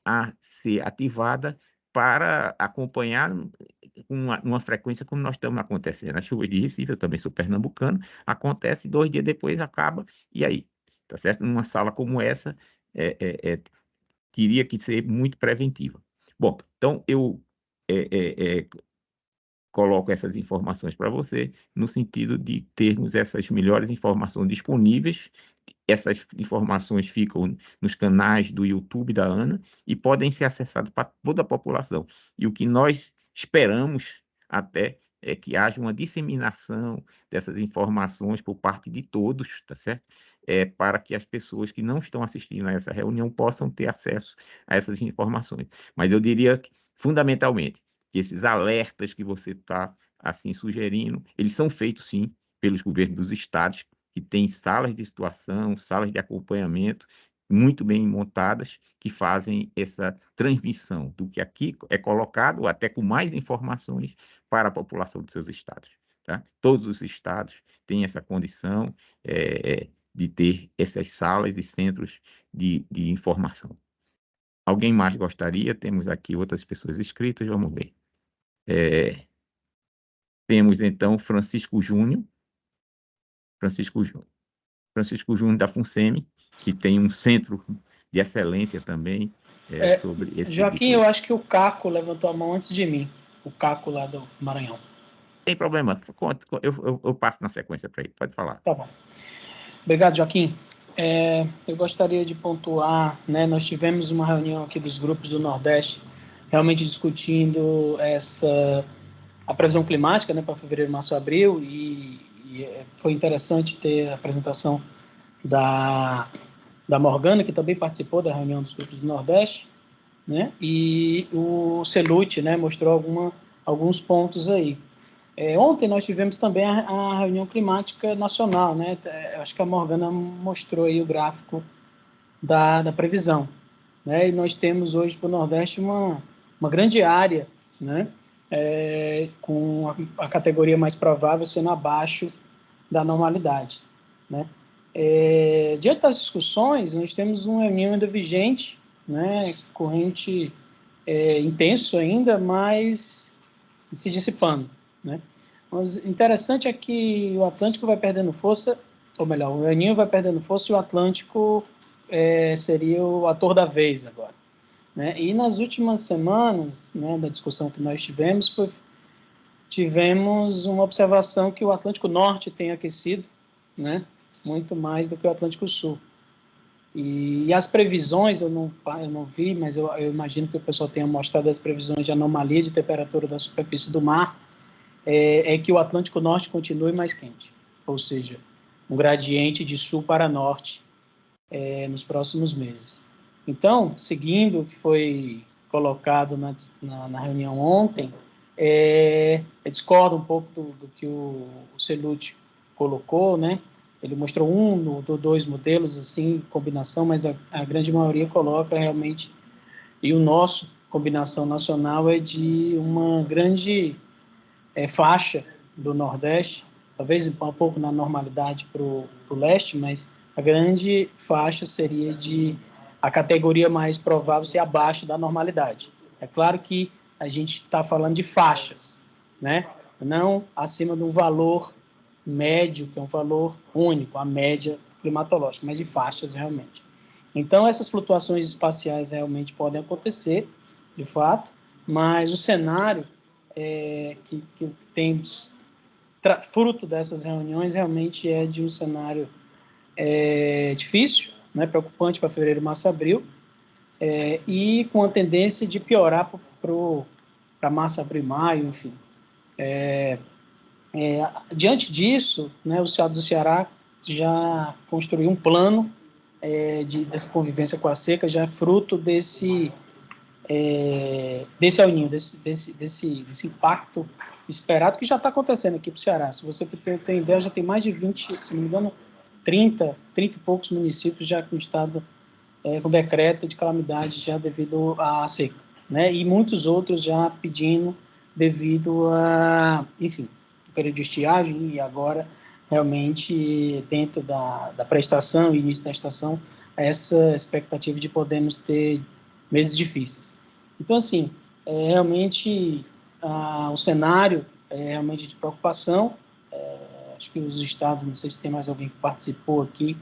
a ser ativada para acompanhar uma frequência como nós estamos acontecendo. As chuvas de Recife, eu também sou pernambucano, acontece 2 dias depois, acaba, e aí? Tá certo? Numa sala como essa, teria que ser muito preventiva. Bom, então eu coloco essas informações para você, no sentido de termos essas melhores informações disponíveis. Essas informações ficam nos canais do YouTube da ANA e podem ser acessadas para toda a população. E o que nós esperamos até é que haja uma disseminação dessas informações por parte de todos, tá certo? Para que as pessoas que não estão assistindo a essa reunião possam ter acesso a essas informações. Mas eu diria que, fundamentalmente, que esses alertas que você está assim sugerindo, eles são feitos sim pelos governos dos estados, que têm salas de situação, salas de acompanhamento muito bem montadas, que fazem essa transmissão do que aqui é colocado, até com mais informações, para a população dos seus estados. Tá? Todos os estados têm essa condição de ter essas salas e centros de informação. Alguém mais gostaria? Temos aqui outras pessoas inscritas, vamos ver. Temos, então, Francisco Júnior da FUNSEMI, que tem um centro de excelência também sobre esse Joaquim, tipo de eu acho que o Caco levantou a mão antes de mim, o Caco lá do Maranhão. Tem problema, eu passo na sequência para ele, pode falar. Tá bom. Obrigado, Joaquim. Eu gostaria de pontuar, né, nós tivemos uma reunião aqui dos grupos do Nordeste, realmente discutindo a previsão climática, né, para fevereiro, março, abril, e foi interessante ter a apresentação da Morgana, que também participou da reunião dos grupos do Nordeste, né, e o Celute, né, mostrou alguns pontos aí. Ontem nós tivemos também a reunião climática nacional, né, acho que a Morgana mostrou aí o gráfico da previsão, né? E nós temos hoje para o Nordeste uma grande área, né? Com a categoria mais provável sendo abaixo da normalidade, né? Diante das discussões, nós temos um El Niño ainda vigente, né? Corrente intenso ainda, mas se dissipando, né? Mas interessante é que o Atlântico vai perdendo força, ou melhor, o El Niño vai perdendo força e o Atlântico seria o ator da vez agora, né? E nas últimas semanas, né, da discussão que nós tivemos uma observação que o Atlântico Norte tem aquecido, né, muito mais do que o Atlântico Sul. E as previsões, eu não vi, mas eu imagino que o pessoal tenha mostrado as previsões de anomalia de temperatura da superfície do mar, que o Atlântico Norte continue mais quente, ou seja, um gradiente de sul para norte nos próximos meses. Então, seguindo o que foi colocado na reunião ontem, eu discordo um pouco do que o Cellucci colocou, né? Ele mostrou um ou dois modelos, assim, combinação, mas a grande maioria coloca realmente, e o nosso combinação nacional é de uma grande faixa do Nordeste, talvez um pouco na normalidade para o leste, mas a grande faixa seria a categoria mais provável ser abaixo da normalidade. É claro que a gente está falando de faixas, né? Não acima de um valor médio, que é um valor único, a média climatológica, mas de faixas realmente. Então, essas flutuações espaciais realmente podem acontecer, de fato, mas o cenário que tem fruto dessas reuniões realmente é de um cenário difícil, né, preocupante para fevereiro, março, abril, e com a tendência de piorar para março, abril, maio, enfim. Diante disso, né, o Estado do Ceará já construiu um plano dessa convivência com a seca, já fruto desse El Niño, desse impacto esperado, que já está acontecendo aqui para o Ceará. Se você tem ideia, já tem mais de 20, se não me engano, 30 e poucos municípios já com estado com decreto de calamidade já devido à seca, né? E muitos outros já pedindo devido a, enfim, período de estiagem, e agora realmente dentro da pré-estação e início da estação, essa expectativa de podermos ter meses difíceis. Então, assim, realmente o cenário é realmente de preocupação. Acho que os estados, não sei se tem mais alguém que participou aqui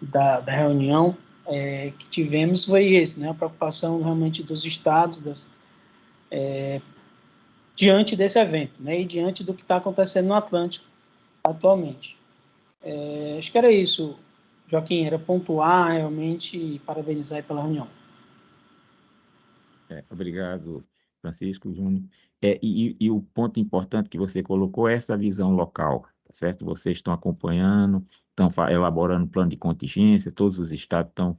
da reunião que tivemos, foi esse, né? A preocupação realmente dos estados diante desse evento, né? E diante do que está acontecendo no Atlântico atualmente. Acho que era isso, Joaquim, era pontuar realmente e parabenizar pela reunião. Obrigado, Francisco Júnior. E o ponto importante que você colocou é essa visão local, tá certo? Vocês estão acompanhando, estão elaborando plano de contingência, todos os estados estão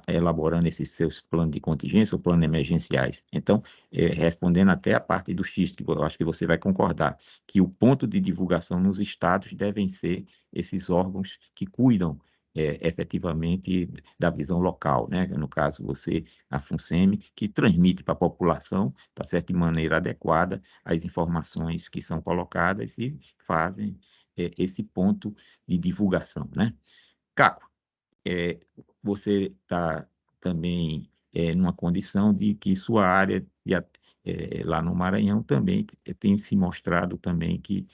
elaborando esses seus planos de contingência ou planos emergenciais. Então, respondendo até a parte do X, que eu acho que você vai concordar, que o ponto de divulgação nos estados devem ser esses órgãos que cuidam efetivamente da visão local, né? No caso, a FUNSEMI, que transmite para a população, tá certo, de maneira adequada, as informações que são colocadas e fazem esse ponto de divulgação, né? Caco, você está também numa condição de que sua área lá no Maranhão também tem se mostrado também que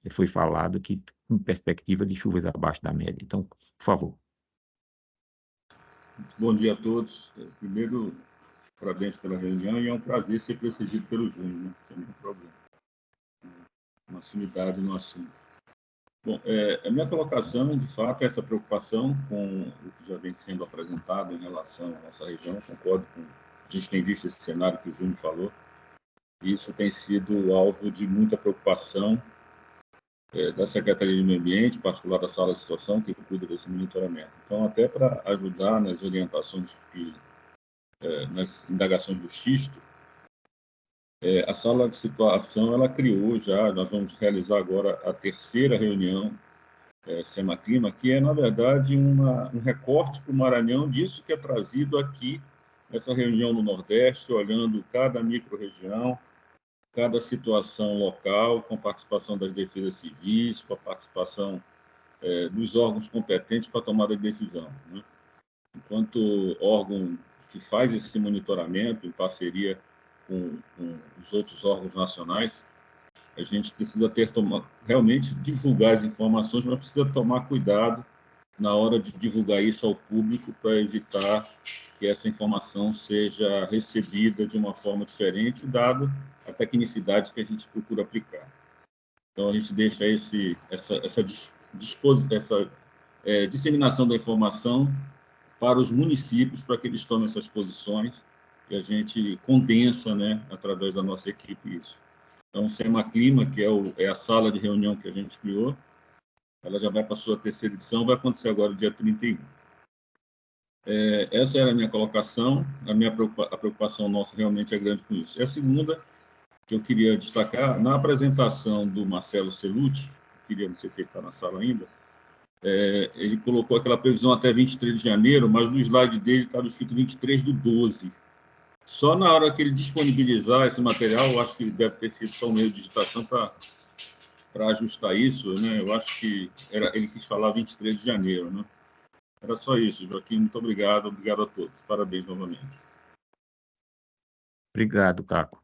foi falado que com perspectiva de chuvas abaixo da média. Então, por favor. Bom dia a todos. Primeiro, parabéns pela reunião, e é um prazer ser precedido pelo Júnior, né? Sem nenhum problema. Uma sumidade no assunto. Bom, a minha colocação, de fato, é essa preocupação com o que já vem sendo apresentado em relação à nossa região. Concordo com a gente tem visto esse cenário que o Júnior falou. Isso tem sido alvo de muita preocupação da Secretaria de Meio Ambiente, em particular da Sala de Situação, que cuida desse monitoramento. Então, até para ajudar nas orientações nas indagações do xisto, a Sala de Situação ela criou já, nós vamos realizar agora a terceira reunião SEMA-Clima, que é, na verdade, um recorte para o Maranhão disso que é trazido aqui essa reunião no Nordeste, olhando cada micro-região, cada situação local, com participação das defesas civis, com a participação dos órgãos competentes para a tomada de decisão, né? Enquanto órgão que faz esse monitoramento em parceria com os outros órgãos nacionais, a gente precisa realmente divulgar as informações, mas precisa tomar cuidado na hora de divulgar isso ao público para evitar que essa informação seja recebida de uma forma diferente, dado a tecnicidade que a gente procura aplicar. Então, a gente deixa essa disseminação da informação para os municípios, para que eles tomem essas posições, e a gente condensa, né, através da nossa equipe, isso. Então, o SEMA-Clima, que é a sala de reunião que a gente criou, ela já vai para a sua terceira edição, vai acontecer agora, dia 31. Essa era a minha colocação, a preocupação nossa realmente é grande com isso. E a segunda, que eu queria destacar, na apresentação do Marcelo Celucci, não sei se ele está na sala ainda, ele colocou aquela previsão até 23 de janeiro, mas no slide dele estava escrito 23/12. Só na hora que ele disponibilizar esse material, eu acho que ele deve ter sido só um meio de digitação para ajustar isso, né? Eu acho que ele quis falar 23 de janeiro, né? Era só isso, Joaquim, muito obrigado a todos. Parabéns novamente. Obrigado, Caco.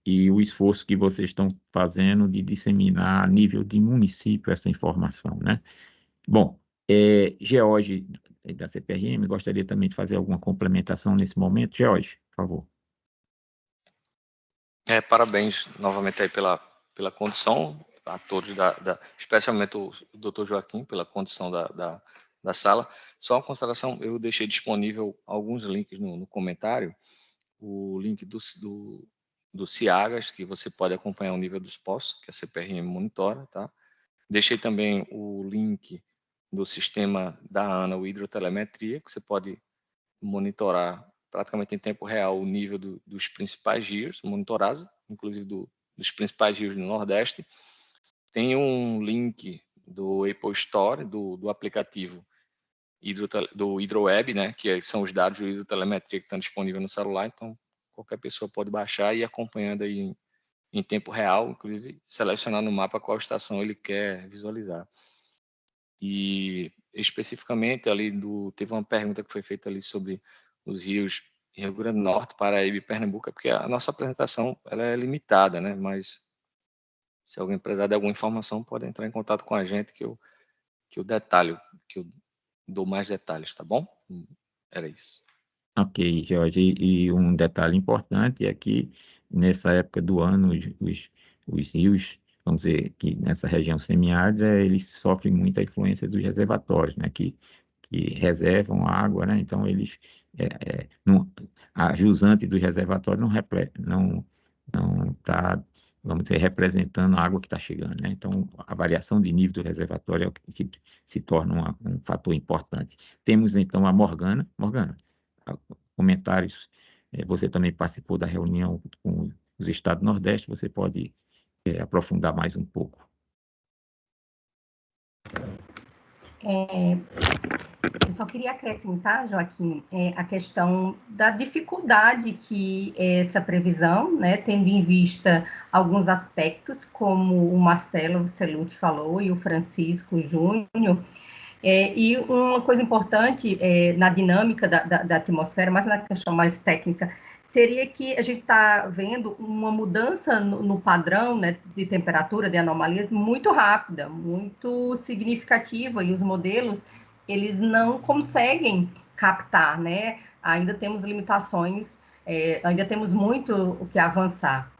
E o esforço que vocês estão fazendo de disseminar a nível de município essa informação, né? Bom, George, da CPRM, gostaria também de fazer alguma complementação nesse momento. George, por favor. Parabéns novamente aí pela condição, a todos, especialmente o Dr. Joaquim, pela condição da sala. Só uma consideração, eu deixei disponível alguns links no comentário, o link do CIAGAS, que você pode acompanhar o nível dos poços, que a CPRM monitora, tá? Deixei também o link do sistema da ANA, o hidrotelemetria, que você pode monitorar praticamente em tempo real o nível dos principais rios monitorados, inclusive dos principais rios do Nordeste. Tem um link do Apple Store, do aplicativo do HidroWeb, né, que são os dados de hidrotelemetria que estão disponíveis no celular, então qualquer pessoa pode baixar e ir acompanhando aí em tempo real, inclusive selecionar no mapa qual estação ele quer visualizar. E especificamente ali teve uma pergunta que foi feita ali sobre os rios Rio Grande do Norte, Paraíba e Pernambuco, porque a nossa apresentação ela é limitada, né? Mas se alguém precisar de alguma informação, pode entrar em contato com a gente que eu detalho, que eu dou mais detalhes, tá bom? Era isso. Ok, Jorge, e um detalhe importante é que nessa época do ano os rios, vamos dizer que nessa região semiárida, eles sofrem muita influência dos reservatórios, né, que reservam água, né, então eles, a jusante do reservatório não está, vamos dizer, representando a água que está chegando, né, então a variação de nível do reservatório é o que se torna um fator importante. Temos então a Morgana, comentários. Você também participou da reunião com os estados do Nordeste, você pode aprofundar mais um pouco. Eu só queria acrescentar, Joaquim, a questão da dificuldade que essa previsão, né, tendo em vista alguns aspectos, como o Marcelo Celucci falou e o Francisco Júnior. E uma coisa importante na dinâmica da atmosfera, mas na questão mais técnica, seria que a gente está vendo uma mudança no padrão, né, de temperatura, de anomalias, muito rápida, muito significativa, e os modelos, eles não conseguem captar, né? Ainda temos limitações, ainda temos muito o que avançar.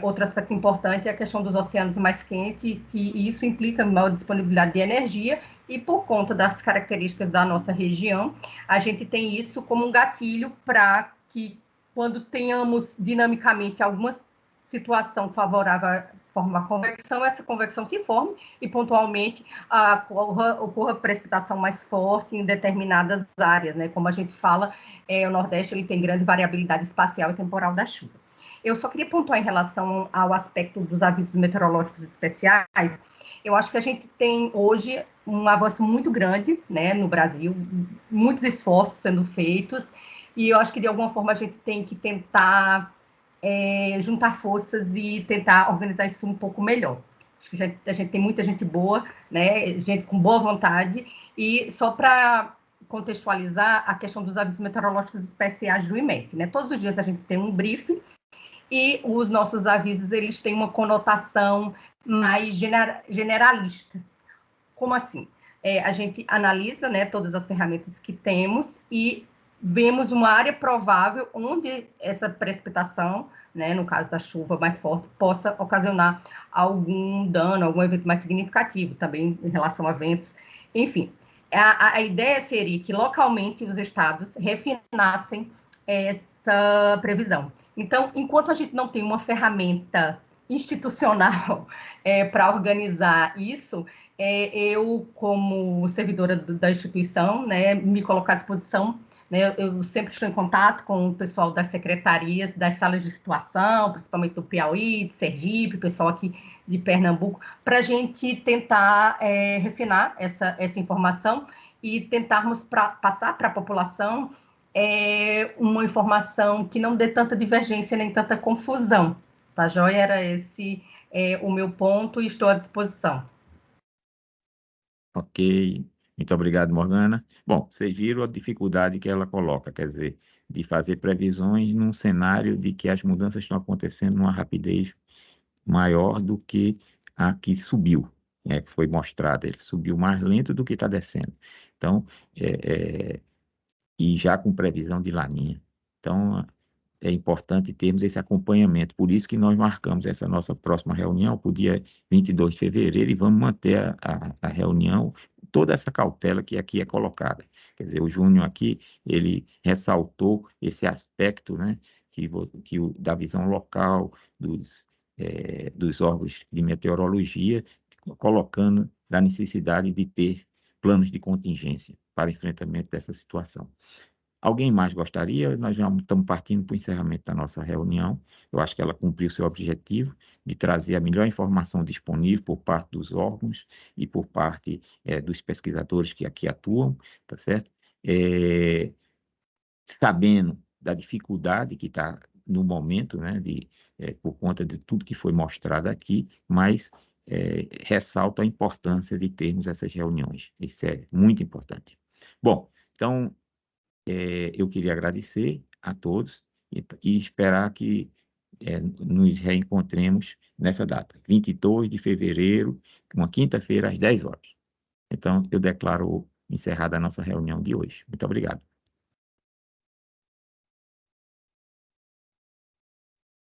Outro aspecto importante é a questão dos oceanos mais quentes, que isso implica maior disponibilidade de energia, e por conta das características da nossa região, a gente tem isso como um gatilho para que, quando tenhamos dinamicamente alguma situação favorável a formar convecção, essa convecção se forme e pontualmente ocorra precipitação mais forte em determinadas áreas, né? Como a gente fala, o Nordeste ele tem grande variabilidade espacial e temporal da chuva. Eu só queria pontuar em relação ao aspecto dos avisos meteorológicos especiais. Eu acho que a gente tem hoje um avanço muito grande, né, no Brasil, muitos esforços sendo feitos, e eu acho que, de alguma forma, a gente tem que tentar juntar forças e tentar organizar isso um pouco melhor. Acho que a gente tem muita gente boa, né? Gente com boa vontade, e só para contextualizar a questão dos avisos meteorológicos especiais do IMET, né? Todos os dias a gente tem um briefing, e os nossos avisos, eles têm uma conotação mais generalista. Como assim? A gente analisa, né, todas as ferramentas que temos e vemos uma área provável onde essa precipitação, né, no caso da chuva mais forte, possa ocasionar algum dano, algum evento mais significativo, também em relação a ventos, enfim. A ideia seria que localmente os estados refinassem essa previsão. Então, enquanto a gente não tem uma ferramenta institucional para organizar isso, eu, como servidora da instituição, né, me colocar à disposição, né, eu sempre estou em contato com o pessoal das secretarias, das salas de situação, principalmente do Piauí, de Sergipe, pessoal aqui de Pernambuco, para a gente tentar refinar essa informação e tentarmos passar para a população uma informação que não dê tanta divergência nem tanta confusão. Tá, joia? Era esse o meu ponto e estou à disposição. Ok, muito obrigado, Morgana. Bom, vocês viram a dificuldade que ela coloca, quer dizer, de fazer previsões num cenário de que as mudanças estão acontecendo numa rapidez maior do que a que subiu, né, que foi mostrada. Ele subiu mais lento do que está descendo. Então, e já com previsão de laninha. Então, é importante termos esse acompanhamento. Por isso que nós marcamos essa nossa próxima reunião para o dia 22 de fevereiro e vamos manter a reunião, toda essa cautela que aqui é colocada. Quer dizer, o Júnior aqui, ele ressaltou esse aspecto, né, da visão local, dos órgãos de meteorologia, colocando da necessidade de ter planos de contingência para enfrentamento dessa situação. Alguém mais gostaria? Nós já estamos partindo para o encerramento da nossa reunião. Eu acho que ela cumpriu seu objetivo de trazer a melhor informação disponível por parte dos órgãos e por parte dos pesquisadores que aqui atuam, tá certo? Sabendo da dificuldade que está no momento, né, por conta de tudo que foi mostrado aqui, mas ressalto a importância de termos essas reuniões. Isso é muito importante. Bom, então, eu queria agradecer a todos e esperar que nos reencontremos nessa data, 22 de fevereiro, uma quinta-feira, às 10 horas. Então, eu declaro encerrada a nossa reunião de hoje. Muito obrigado.